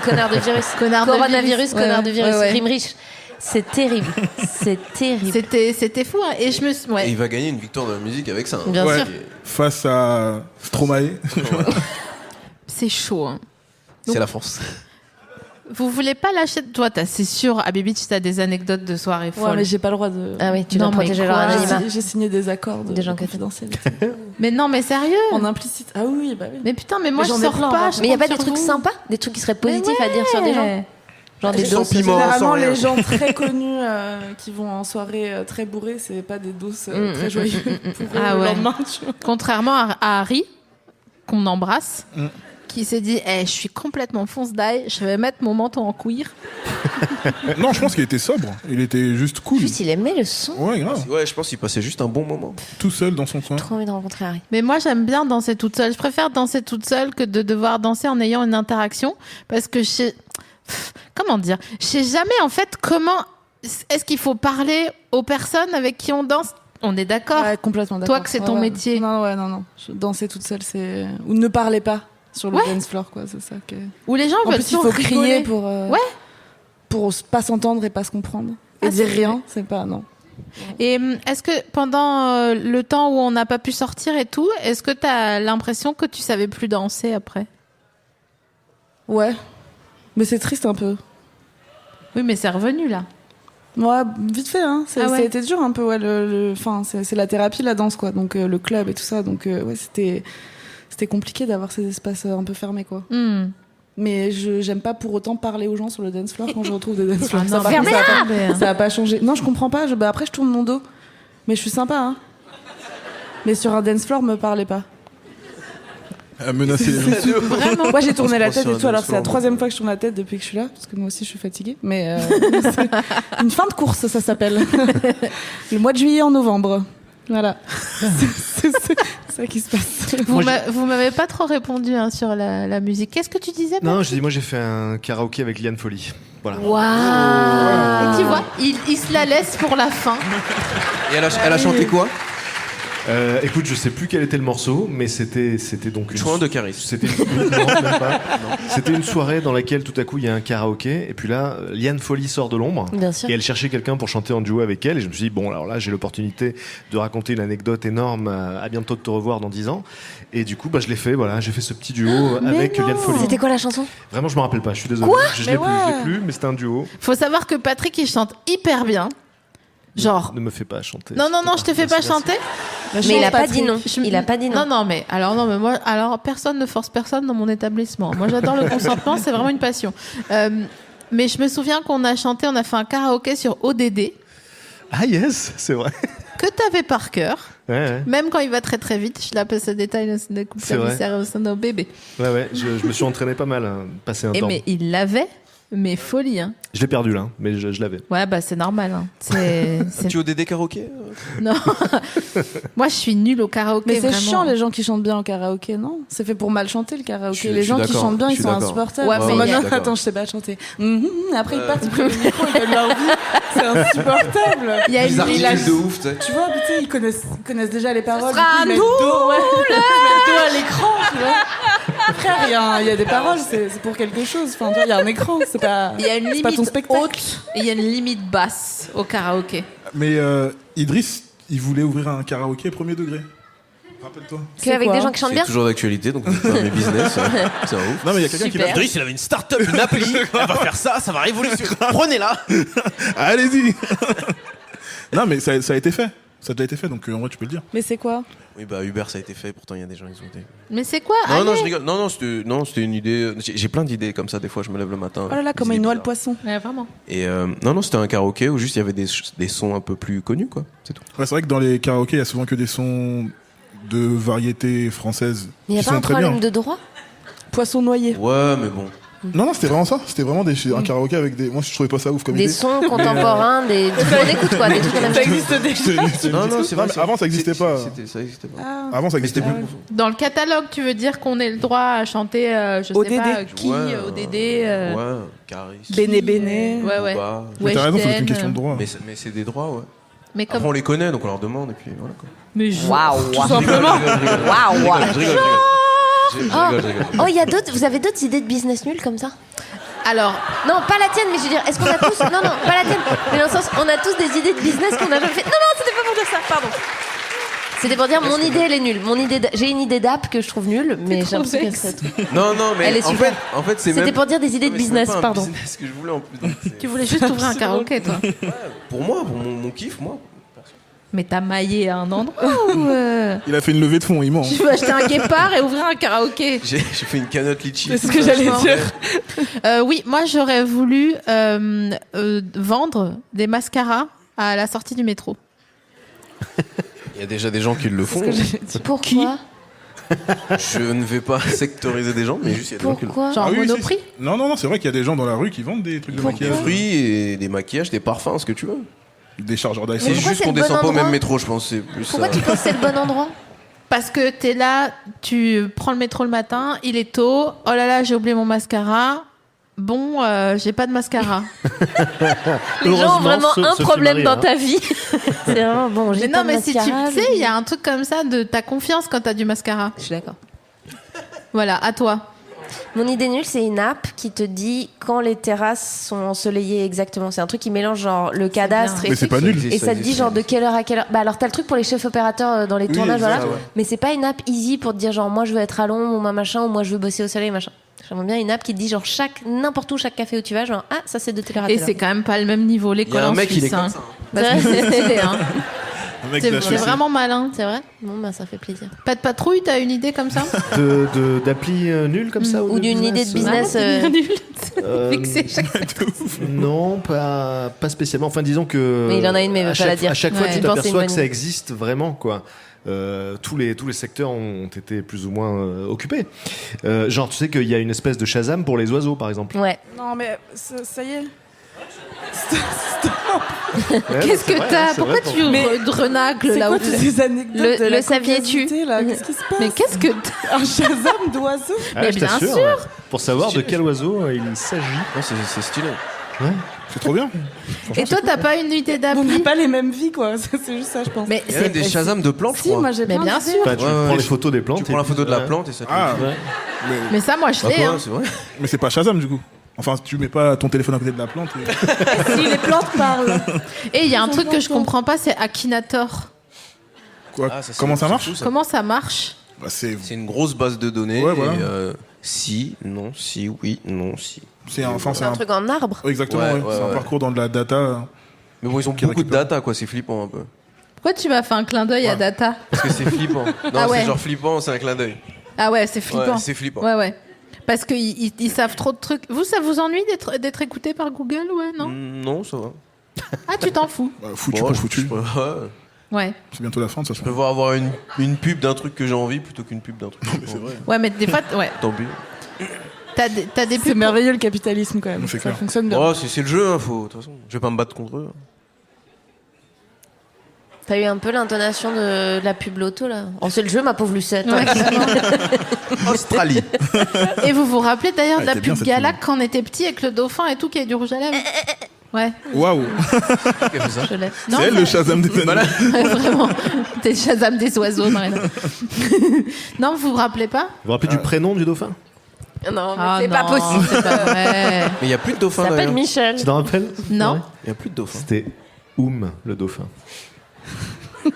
Connard de virus. Connard de Coronavirus, virus. connard de Ouais, virus. ouais, ouais. Rime riche. C'est terrible. C'est terrible. C'était fou, hein. Et je me suis... Et Ouais. il va gagner une victoire de la musique avec ça. hein. Bien Ouais. sûr. Face à Stromae. C'est chaud, hein. C'est la France. Vous voulez pas lâcher... Toi, c'est sûr, à Beach, t'as des anecdotes de soirée Ouais, folles. mais j'ai pas le droit de. Ah oui, tu Non, dois mais protéger leur quoi anonymat. J'ai signé des accords Des gens que- confidentiels. Mais non, mais sérieux. En implicite. Ah oui, bah oui. Mais putain, mais moi, Mais je j'en ai sors plein, pas. hein. je Mais il n'y a pas compte des sur trucs vous. sympas, des trucs qui seraient Mais positifs à dire sur des gens. Genre des Sans doses. piment. Généralement, sans rien. les gens très connus qui vont en soirée très bourrés, c'est pas des doses très joyeux pour Ah le ouais. lendemain, tu vois. Contrairement à Harry, qu'on embrasse, Mm. qui s'est dit je suis complètement fonce d'ail, je vais mettre mon menton en cuir. Non, je pense qu'il était sobre. Il était juste cool. Juste, il aimait le son. Ouais, grave. Ouais, je pense qu'il passait juste un bon moment. Tout seul dans son coin. Trop envie de rencontrer Harry. Mais moi, j'aime bien danser toute seule. Je préfère danser toute seule que de devoir danser en ayant une interaction. Parce que comment dire? Je sais jamais, en fait, comment est-ce qu'il faut parler aux personnes avec qui on danse? On est d'accord? Ouais, complètement d'accord. Toi, que c'est ton métier. Non, ouais, non. Danser toute seule, c'est. Ou ne parlez pas sur le Ouais. dance floor, quoi, c'est ça. Où les gens En veulent plus, il faut toujours crier rigoler. pour. Ouais. Pour pas s'entendre et pas se comprendre. Et Ah, dire c'est rien, c'est pas. Non. Et est-ce que pendant le temps où on n'a pas pu sortir et tout, est-ce que tu as l'impression que tu savais plus danser après? Ouais. Mais c'est triste un peu. Oui, mais c'est revenu là. Ouais, vite fait, hein. Ah ouais. Ça a été dur un peu, ouais. Enfin, c'est la thérapie, la danse, quoi. Donc, le club et tout ça. Donc, ouais, c'était compliqué d'avoir ces espaces un peu fermés, quoi. Hmm. Mais j'aime pas pour autant parler aux gens sur le dance floor quand je retrouve des dance floors. Ah Ça, non, par contre, fermez-la ça a pas changé. Non, je comprends pas. Bah, après, je tourne mon dos. Mais je suis sympa, hein. Mais sur un dance floor, me parlez pas. À menacer les gens. Vraiment. Moi, j'ai tourné la On se tête prend et sur tout. un Alors, dance c'est la floor. 3e fois que je tourne la tête depuis que je suis là. Parce que moi aussi, je suis fatiguée. Mais c'est une fin de course, ça s'appelle. Le mois de juillet en novembre. Voilà. C'est ça qui se passe. Vous m'avez pas trop répondu hein, sur la musique. Qu'est-ce que tu disais? Non, je dis, moi j'ai fait un karaoké avec Liane Folly. Voilà. Waouh. Et tu vois, il se la laisse pour la fin. Et elle a chanté quoi? Écoute, je sais plus quel était le morceau, mais c'était donc une. Chouin de Caris. C'était non, même pas. C'était une soirée dans laquelle tout à coup il y a un karaoké et puis là Liane Folly sort de l'ombre Bien sûr. et elle cherchait quelqu'un pour chanter en duo avec elle et je me suis dit bon alors là j'ai l'opportunité de raconter une anecdote énorme à bientôt de te revoir dans 10 ans et du coup bah je l'ai fait voilà j'ai fait ce petit duo avec Liane Folly. C'était quoi la chanson? Vraiment je me rappelle pas je suis désolé je l'ai plus mais c'était un duo. Faut savoir que Patrick, il chante hyper bien. Genre. Ne me fais pas chanter. Non, je te fais pas chanter. Mais il a pas dit non. Je- Il a pas dit non. Non, mais moi, personne ne force personne dans mon établissement. Moi, j'adore le consentement, c'est vraiment une passion. Mais je me souviens qu'on a chanté, on a fait un karaoké sur ODD Ah yes c'est vrai. que t'avais par cœur. Ouais Même quand il va très très vite, je l'appelle ce détail de coupe C'est vrai. au sein de nos bébés. ouais je me suis entraîné pas mal passé un temps. Mais il l'avait, mais folie. Hein. Je l'ai perdu là mais je l'avais. Ouais, bah c'est normal. Hein. C'est... Tu es au DD karaoké? Non. Moi, je suis nulle au karaoké. Mais c'est vraiment. chiant les gens qui chantent bien au karaoké, non? C'est fait pour mal chanter le karaoké. Je Les suis gens qui d'accord, chantent bien, je ils suis sont d'accord. insupportables. Ouais, C'est mais en mode, il y a- non, attends, je sais pas chanter. Après, ils partent, ils prennent le micro, ils donnent leur vie. C'est insupportable. Il y a une Bizarre village- de ouf, tu sais. Tu vois, putain, ils connaissent déjà les paroles. sera du coup, ils mettent nous, dos, ouais. Ils mettent dos à l'écran, tu vois. Frère, il y a des paroles, c'est pour quelque chose. Enfin, tu vois, il y a un écran, c'est pas. Il y a une c'est pas ton limite spectacle. haute et il y a une limite basse au karaoké. Mais Idriss, il voulait ouvrir un karaoké premier degré. Rappelle-toi. Qu'avec quoi des gens qui chantent C'est bien. toujours d'actualité, donc c'est pas mes business. C'est un ouf. Non, mais il y a quelqu'un qui l'a fait. Idriss, il avait une start-up, une appli. Elle va faire ça, ça va révolutionner. Prenez-la. Allez-y. Non, mais ça a été fait. Ça a déjà été fait, donc en vrai, tu peux le dire. Mais c'est quoi? Oui, bah Uber, ça a été fait, pourtant il y a des gens qui ont été. Mais c'est quoi? Non, non, Allez. je rigole. Non, c'était une idée. J'ai plein d'idées comme ça, des fois, je me lève le matin. Oh là là, des comment il idées noie le bizarres. poisson. Ouais, vraiment. Et non, c'était un karaoké où juste il y avait des sons un peu plus connus, quoi. C'est tout. Ouais, c'est vrai que dans les karaokés, il y a souvent que des sons de variété française Mais il n'y a qui pas sont un très bien. problème de droit? Poisson noyé. Ouais, mais bon. Non, c'était vraiment ça. C'était vraiment un karaoké avec des. Moi, je trouvais pas ça ouf comme Des idée. sons contemporains, des trucs qu'on écoute, quoi. Des trucs qu'on aime Ça bien. existe déjà. Non, non, c'est vrai. mais avant, ça existait pas. Ça existait pas. Ah. Avant, ça Mais c'était existait plus plus. Dans le catalogue, tu veux dire qu'on ait le droit à chanter, je ODD. sais pas, qui, Ouais, ODD, Ouais, Caris. Béné Béné. Ouais, ouais. Booba. Mais t'as raison, c'est Weshden, une question de droit. Mais c'est des droits, ouais. Mais Après, comme. on les connaît, donc on leur demande, et puis voilà, quoi. Mais je- Waouh! Tout simplement. Waouh! Je rigole. Je rigole. Oh, il y a d'autres. Vous avez d'autres idées de business nulles comme ça? Alors, Non, pas la tienne, mais je veux dire, est-ce qu'on a tous. Non, non, pas la tienne. Mais dans le sens, on a tous des idées de business qu'on a jamais fait. Non, non, c'était pas pour dire ça, pardon. C'était pour dire, mon idée, elle est nulle. J'ai une idée d'app que je trouve nulle, mais j'ai l'impression qu'elle serait trop. Non, non, mais Elle est en super. fait, c'est C'était même. pour dire des idées de Non, mais c'est business, même pas un pardon. business que je voulais en plus. donc c'est- tu voulais juste ouvrir un karaoké, toi. Pour moi, pour mon kiff, moi. Mais t'as maillé à un endroit ou Il a fait une levée de fonds, il ment. tu veux acheter un guépard et ouvrir un karaoké? J'ai fait une canotte litchi. C'est ce que j'allais dire. Oui, moi j'aurais voulu vendre des mascaras à la sortie du métro. Il y a déjà des gens qui le font. Pourquoi? Je ne vais pas sectoriser des gens, mais juste il y a des gens qui le font. Pourquoi? Genre Ah oui, Monoprix? si. Non, non, non, c'est vrai qu'il y a des gens dans la rue qui vendent des trucs de Des maquillage. fruits et des maquillages, des parfums, ce que tu veux. Des chargeurs Mais C'est d'iPhone. pourquoi juste c'est qu'on le bon descend pas au même endroit métro, je pense. C'est plus Pourquoi ça. tu penses que c'est le bon endroit? Parce que t'es là, tu prends le métro le matin, il est tôt, oh là là, j'ai oublié mon mascara. Bon, j'ai pas de mascara. Les gens ont Heureusement, vraiment un Sophie problème Marie, dans hein. ta vie. C'est vraiment bon. Mais J'ai non, pas de mais si tu mascara, sais, il y a un truc comme ça de ta confiance quand t'as du mascara. Je suis d'accord. Voilà, à toi. Mon idée nulle, c'est une app qui te dit quand les terrasses sont ensoleillées exactement. C'est un truc qui mélange genre le cadastre bien. et Mais c'est truc. pas nul. Et ça te dit genre de quelle heure à quelle heure. Bah alors t'as le truc pour les chefs opérateurs dans les tournages, exact, voilà. ouais. Mais c'est pas une app easy pour te dire genre moi je veux être à l'ombre ou moi machin ou moi je veux bosser au soleil machin. J'aimerais bien une app qui te dit genre n'importe où, chaque café où tu vas, genre ah ça c'est de telle heure à Et telle heure. c'est quand même pas le même niveau, Il y l'école a un en mec, il est Suisse. comme Hein. ça. Parce que c'est stylé, hein. Un mec C'est d'HEC. vraiment malin. C'est vrai. Bon bah ça fait plaisir. Pas de patrouille, t'as une idée comme ça? D'appli nulle comme ça Ou d'une idée de business. Fixé chaque fois. Non, pas spécialement. Enfin, disons que. Mais il en a une, mais il veut pas la dire. À chaque fois, Ouais. tu Je pense que c'est t'aperçois une que bonne ça idée. existe vraiment, quoi. Tous les secteurs ont été plus ou moins occupés. Genre, tu sais qu'il y a une espèce de Shazam pour les oiseaux, par exemple. Ouais. Non, mais ça y est. Qu'est-ce que t'as? Pourquoi tu renagles C'est là quoi où toutes ces anecdotes de Le la saviez-tu caucasité, là Qu'est-ce qui se passe? Mais qu'est-ce que t'as? Un Shazam d'oiseaux? Mais je bien t'assure, sûr. ouais. Pour savoir de quel oiseau il s'agit. Non, c'est stylé. C'est trop bien. Et toi, t'as pas une idée On n'a d'appli? pas les mêmes vies, quoi. C'est juste ça, je pense. Mais Il y a même des Shazam de plantes, je Si, crois. moi j'ai Mais plein bien d'idées. sûr. Enfin, tu Ouais, prends ouais. les photos des plantes. Tu prends la photo de la Ouais. plante et ça te Ah, Ouais. Mais ça, moi, je Bah l'ai. quoi, Hein. c'est vrai. mais c'est pas Shazam du coup. Enfin, tu mets pas ton téléphone à côté de la plante. Si les plantes parlent. Et il y a un truc que je comprends pas, c'est Akinator. Quoi Ah, c'est- Comment ça c'est marche fou, ça. Comment ça marche? Bah, c'est C'est une grosse base de données. Ouais, voilà. Et, si, non, si, oui, non, si. c'est Un truc en arbre. Exactement, Ouais, ouais. ouais, C'est un ouais. parcours dans de la data. Mais bon, ils ont Qui beaucoup de récupère. data, quoi. C'est flippant un peu. Pourquoi tu m'as fait un clin d'œil à Ouais. Data? Parce que c'est flippant. Non, Ah ouais. c'est genre flippant, c'est un clin d'œil. Ah ouais, c'est flippant. Ouais, c'est flippant. Ouais, ouais. Parce qu'ils savent trop de trucs. Vous, ça vous ennuie d'être écouté par Google? Ouais, non? Non, ça va. Ah, tu t'en fous? Bah, foutu Bon, pour je- foutu. je préfère- ouais. Ouais. C'est bientôt la fin de toute Je façon. préfère avoir une pub d'un truc que j'ai envie plutôt qu'une pub d'un truc. C'est vrai. Ouais, mais des fois, ouais. Tant pis. T'as des C'est pubs. merveilleux le capitalisme quand même. C'est Ça clair. fonctionne bien. Oh, c'est le jeu, hein, faut. De toute façon, je vais pas me battre contre eux. T'as eu un peu l'intonation de la pub loto là. Oh, c'est le jeu, ma pauvre Lucette. Ouais, carrément. Australie. Et vous vous rappelez d'ailleurs de la était bien, pub cette Galac pub. quand on était petit avec le dauphin et tout qui avait du rouge à lèvres? Ouais, Waouh. je l'ai. Non, C'est elle le Shazam des animaux. ouais, vraiment. T'es le Shazam des oiseaux, Marina. Non, vous vous rappelez pas? Vous vous rappelez du prénom du dauphin? Non, mais Ah c'est pas non, possible. c'est pas vrai. Mais il y a plus de dauphins Ça s'appelle d'ailleurs. Michel. Tu t'en rappelles? Non. Il y a plus de dauphins. C'était le dauphin. Vous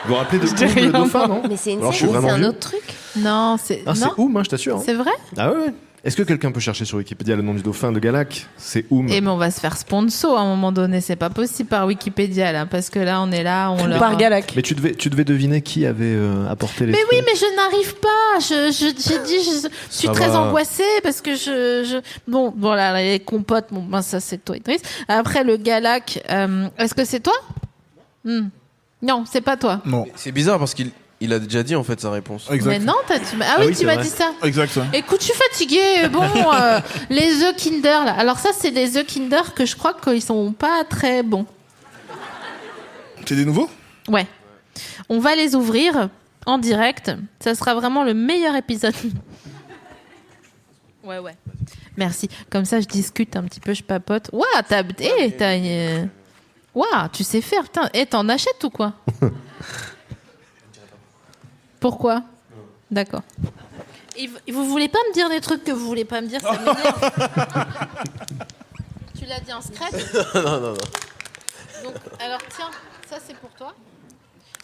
vous rappelez de dis Oum, le rien, dauphin, non? Mais c'est une Alors, je suis série, c'est vraiment un vieux. autre truc. Non, c'est. Ah, c'est non, Oum, hein, je t'assure. hein. c'est vrai? Ah ouais, ouais. Est-ce que quelqu'un peut chercher sur Wikipédia le nom du dauphin de Galac? C'est Oum. Et mais on va se faire sponsor à un moment donné, c'est pas possible par Wikipédia là, parce que là on est là, on leur... Par Galac. Mais tu devais deviner qui avait apporté les Mais trucs. oui, mais je n'arrive pas. J'ai dit, je suis Ça très va. angoissée parce que bon, là, les compotes, bon, ben ça c'est toi, Idriss. Après le Galac, est-ce que c'est toi? Non, c'est pas toi. Non. C'est bizarre parce qu'il a déjà dit en fait sa réponse. Mais Exact. non, ah oui, oui, tu c'est m'as vrai. dit ça. Exact. Ça. Écoute, je suis fatiguée. Bon, les œufs Kinder là. Alors ça, c'est des œufs Kinder que je crois qu'ils sont pas très bons. C'est des nouveaux? Ouais. On va les ouvrir en direct. Ça sera vraiment le meilleur épisode. Ouais. Merci. Comme ça, je discute un petit peu, je papote. Waouh, Waouh, tu sais faire. Putain, t'en achètes ou quoi? Pourquoi? D'accord. Et vous voulez pas me dire des trucs que vous voulez pas me dire, ça m'énerve. Tu l'as dit en secret? Non. Donc, alors tiens, ça c'est pour toi.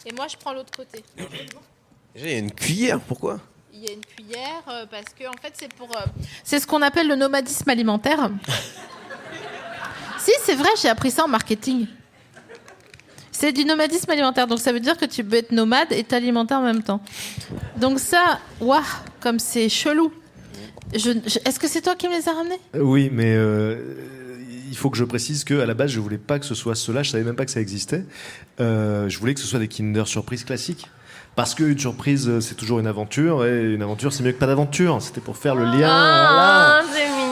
Et moi je prends l'autre côté. Déjà, il y a une cuillère, pourquoi? Il y a une cuillère parce que en fait c'est pour. C'est ce qu'on appelle le nomadisme alimentaire. Si, c'est vrai, j'ai appris ça en marketing. C'est du nomadisme alimentaire, donc ça veut dire que tu peux être nomade et t'alimenter en même temps. Donc ça, waouh, comme c'est chelou. Est-ce que c'est toi qui me les as ramenés? Oui, mais il faut que je précise qu'à la base, je voulais pas que ce soit cela. Je savais même pas que ça existait. Je voulais que ce soit des Kinder Surprise classiques. Parce qu'une surprise, c'est toujours une aventure. Et une aventure, c'est mieux que pas d'aventure. C'était pour faire le lien. Ah, c'est mignon.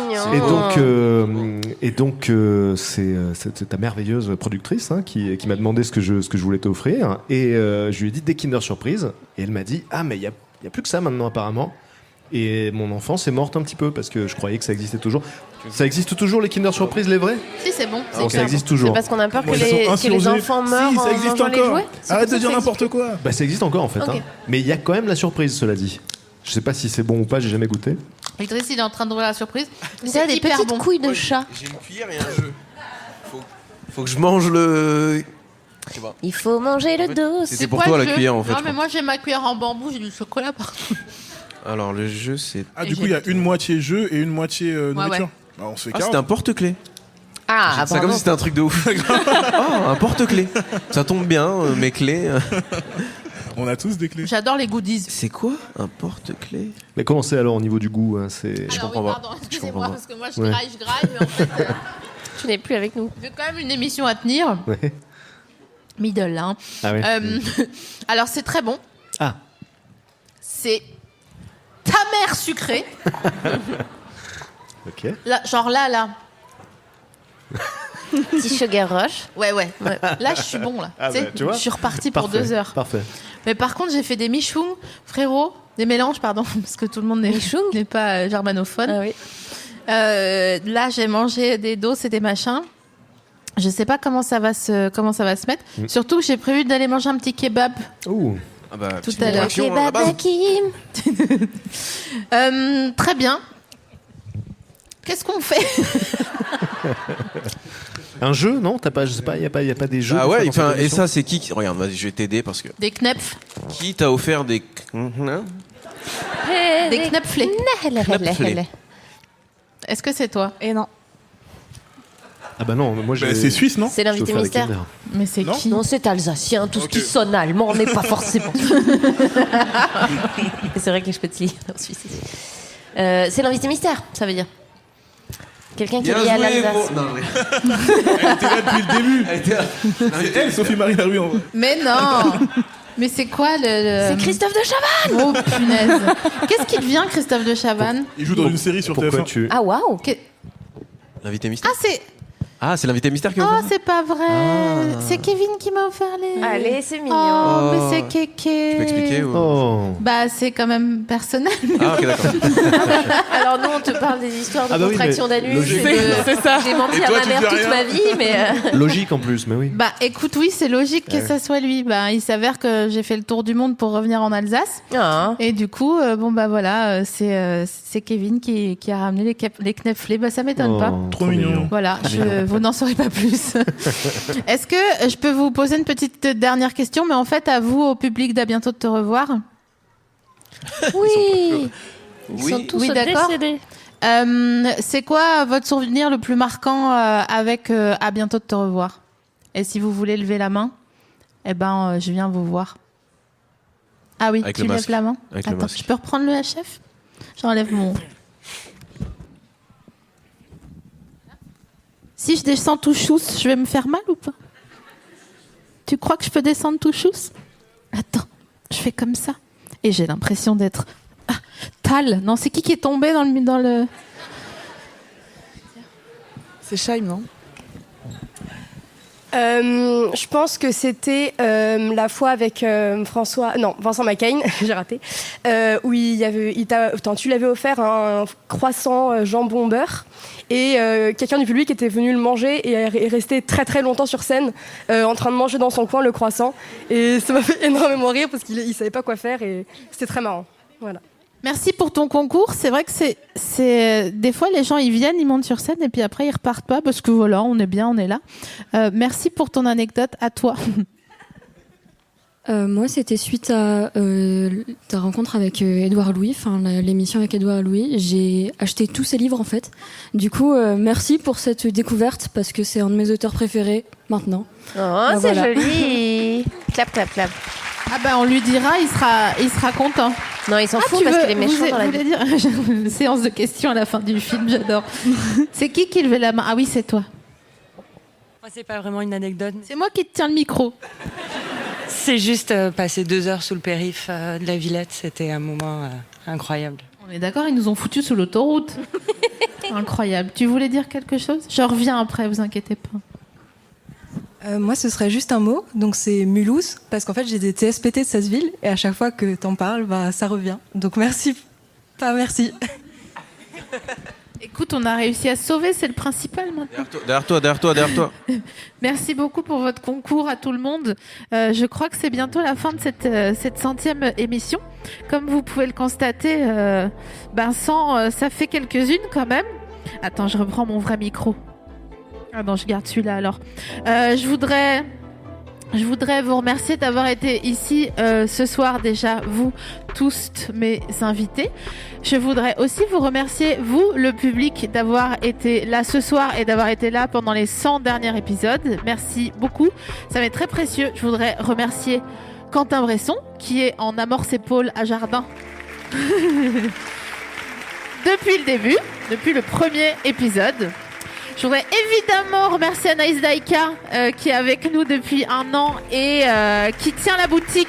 Et donc, c'est ta merveilleuse productrice qui m'a demandé ce que je voulais t'offrir. Et je lui ai dit des Kinder Surprise. Et elle m'a dit, ah, mais il y a plus que ça maintenant, apparemment. Et mon enfance est morte un petit peu parce que je croyais que ça existait toujours. Ça existe toujours, les Kinder Surprise, les vrais? Si, c'est bon. Alors, ça existe toujours. C'est parce qu'on a peur que Ils sont les insurgés. enfants meurent Si, ça en existe mangeant les encore. jouets. C'est Arrête pour de ça dire que ça n'importe quoi. Bah, ça existe encore en fait. Ok. Hein. Mais il y a quand même la surprise, cela dit. Je sais pas si c'est bon ou pas, j'ai jamais goûté. Idriss, il est en train d'ouvrir la surprise. existe. C'est des hyper petites bon. couilles de chat. J'ai une cuillère et un jeu. Faut que je mange le. Je sais pas. Il faut manger le dos. C'était pour toi la cuillère en fait. Non, je mais crois. moi j'ai ma cuillère en bambou, j'ai du chocolat partout. Alors le jeu c'est. Ah, du coup, il y a une moitié jeu et une moitié nourriture. ouais. Bah, on se fait Ah, carotte. c'était un porte-clés. Ah, C'est comme si c'était un truc de ouf. Oh, un porte-clés. Ça tombe bien, mes clés. On a tous des clés. J'adore les goodies. C'est quoi un porte-clés? Mais comment c'est alors au niveau du goût hein, c'est... Alors, comprends oui, pas. pardon, Je excusez-moi, comprends pas. parce que moi je Ouais. graille, mais en fait, Tu n'es plus avec nous. j'ai quand même une émission à tenir. Ouais. Middle, hein. Ah ouais. Alors, c'est très bon. Ah. C'est ta mère sucrée. Ok. Là, genre là. Petit sugar rush. Ouais. Là, je suis bon, là. Ah Tu sais, bah, tu vois. je suis repartie pour Parfait. 2 heures. Parfait. Mais par contre, j'ai fait des michoums, frérot. Des mélanges, pardon, parce que tout le monde n'est pas germanophone. Ah oui. Là, j'ai mangé des doses et des machins. Je sais pas comment ça va se mettre. Surtout que j'ai prévu d'aller manger un petit kebab Ouh. Ah bah, tout petite à l'heure. réaction, hein, à la base. Très bien. Qu'est-ce qu'on fait? Un jeu, non? T'as pas, je sais pas, y a pas des jeux. Ah pour ouais, faire dans enfin, cette et émission ça c'est qui Regarde, vas-y, je vais t'aider parce que Des knepf. qui t'a offert des Des knepflés. Knepflés. Est-ce que c'est toi? Et non. Ah bah non, moi j'ai. Bah, c'est suisse, non? C'est je l'invité dois faire des mystère. Kinder. Mais c'est Non. qui? Non, c'est alsacien. Tout ce qui Ok. sonne allemand n'est pas forcément. Et c'est vrai que je peux te lire en Suisse. C'est l'invité mystère, ça veut dire. Quelqu'un qui est lié à l'Alsace. Non, mais- Elle était là depuis le début. Elle était là. C'est elle, Sophie-Marie Larue, en vrai. Mais non. Mais c'est quoi le... C'est Christophe de Chavannes. Oh punaise. Qu'est-ce qui devient Christophe de Chavannes? Il joue dans une série sur Pourquoi TF1. tu. Ah waouh. L'invité mystère. Ah, C'est l'invité mystère qui a Oh, offert ça c'est pas vrai. Ah. C'est Kevin qui m'a offert les... Allez, c'est mignon. Oh, mais Oh. c'est Kéké. Tu peux expliquer ou... Oh. Bah, c'est quand même personnel. Ah ok d'accord. Alors nous, on te parle des histoires de Ah bah oui, contraction mais d'anus. logique. et de- C'est ça. J'ai menti Et à toi, ma tu mère dis toute rien. ma vie, mais Logique en plus, mais oui. Bah, écoute, oui, c'est logique que ça soit lui. Bah, il s'avère que j'ai fait le tour du monde pour revenir en Alsace. Ah. Et du coup, bon, bah voilà, c'est Kevin qui a ramené les knepflés. Bah, ça m'étonne pas. Oh, Trop mignon. Voilà, vous n'en saurez pas plus. Est-ce que je peux vous poser une petite dernière question, mais en fait, à vous, au public, d'à bientôt de te revoir. Oui. Ils Oui. sont tous Oui, d'accord. décédés. C'est quoi votre souvenir le plus marquant avec À bientôt de te revoir? Et si vous voulez lever la main, je viens vous voir. Ah oui, Avec tu le lèves masque. la main. Avec le Attends, masque. je peux reprendre le HF? J'enlève mon... Si je descends tout chousse, je vais me faire mal ou pas? Tu crois que je peux descendre tout chousse? Attends, je fais comme ça. Et j'ai l'impression d'être... Ah, Tal. Non, c'est qui est tombé dans le... C'est Shaim, non? Je pense que c'était la fois avec Vincent Macaigne, j'ai raté, où tu l'avais offert un croissant jambon beurre et quelqu'un du public était venu le manger et est resté très très longtemps sur scène en train de manger dans son coin le croissant et ça m'a fait énormément rire parce qu'il savait pas quoi faire et c'était très marrant. Voilà. Merci pour ton concours. C'est vrai que c'est des fois les gens ils viennent, ils montent sur scène et puis après ils repartent pas parce que voilà, on est bien, on est là. Merci pour ton anecdote. À toi. Moi, c'était suite à ta rencontre avec Édouard Louis, l'émission avec Édouard Louis. J'ai acheté tous ses livres en fait. Du coup, merci pour cette découverte parce que c'est un de mes auteurs préférés maintenant. Oh, c'est joli. Clap, clap, clap. Ah ben on lui dira, il sera content. Non, il s'en fout parce qu'il est méchant dans la vie. Dire une séance de questions à la fin du film, j'adore. C'est qui levait la main? Ah oui, c'est toi. Moi, c'est pas vraiment une anecdote. C'est moi qui te tiens le micro. C'est juste passer 2 heures sous le périph' de la Villette, c'était un moment incroyable. On est d'accord, ils nous ont foutus sous l'autoroute. Incroyable. Tu voulais dire quelque chose? Je reviens après, vous inquiétez pas. Moi, ce serait juste un mot. Donc, c'est Mulhouse, parce qu'en fait, j'ai des TSPT de cette ville, et à chaque fois que t'en parles, ça revient. Donc, merci. Pas merci. Écoute, on a réussi à sauver, c'est le principal maintenant. Derrière toi. Merci beaucoup pour votre concours à tout le monde. Je crois que c'est bientôt la fin de cette 100e émission. Comme vous pouvez le constater, 100, ça fait quelques-unes quand même. Attends, je reprends mon vrai micro. Ah non, je garde celui-là alors. Je voudrais vous remercier d'avoir été ici ce soir déjà, vous tous mes invités. Je voudrais aussi vous remercier, vous, le public, d'avoir été là ce soir et d'avoir été là pendant les 100 derniers épisodes. Merci beaucoup, ça m'est très précieux. Je voudrais remercier Quentin Bresson, qui est en amorce épaule à Jardin depuis le début, depuis le premier épisode. Je voudrais évidemment remercier Anaïs Daïka qui est avec nous depuis 1 an et qui tient la boutique.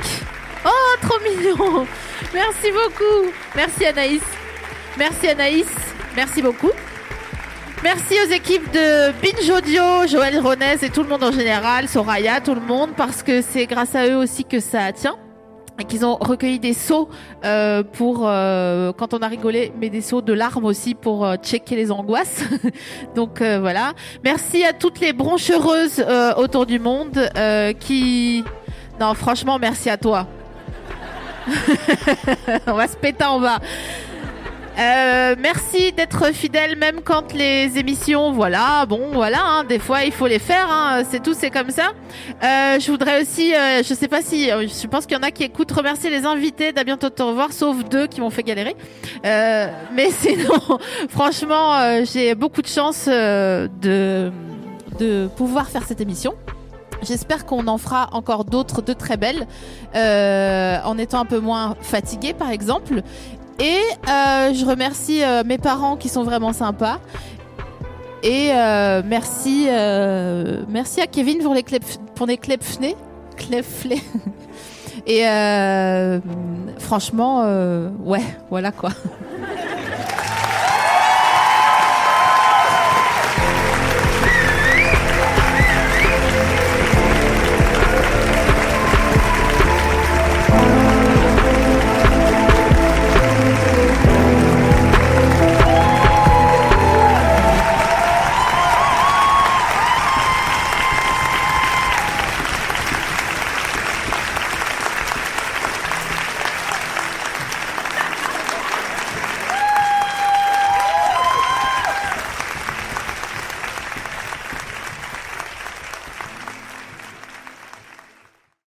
Oh, trop mignon. Merci beaucoup. Merci Anaïs. Merci beaucoup. Merci aux équipes de Binge Audio, Joël Ronez et tout le monde en général, Soraya, tout le monde, parce que c'est grâce à eux aussi que ça tient. Et qu'ils ont recueilli des seaux pour quand on a rigolé, mais des seaux de larmes aussi pour checker les angoisses. Donc voilà. Merci à toutes les broncheuses autour du monde qui... Non, franchement, merci à toi. On va se péter en bas. Merci d'être fidèle même quand les émissions, des fois il faut les faire, c'est tout, c'est comme ça. Je voudrais aussi, je pense qu'il y en a qui écoutent, remercier les invités d'À bientôt te revoir, sauf 2 qui m'ont fait galérer. Mais sinon, franchement, j'ai beaucoup de chance de pouvoir faire cette émission. J'espère qu'on en fera encore d'autres de très belles, en étant un peu moins fatigué par exemple. Et je remercie mes parents qui sont vraiment sympas. Et merci à Kevin pour les cleflés. Et franchement, ouais, voilà quoi.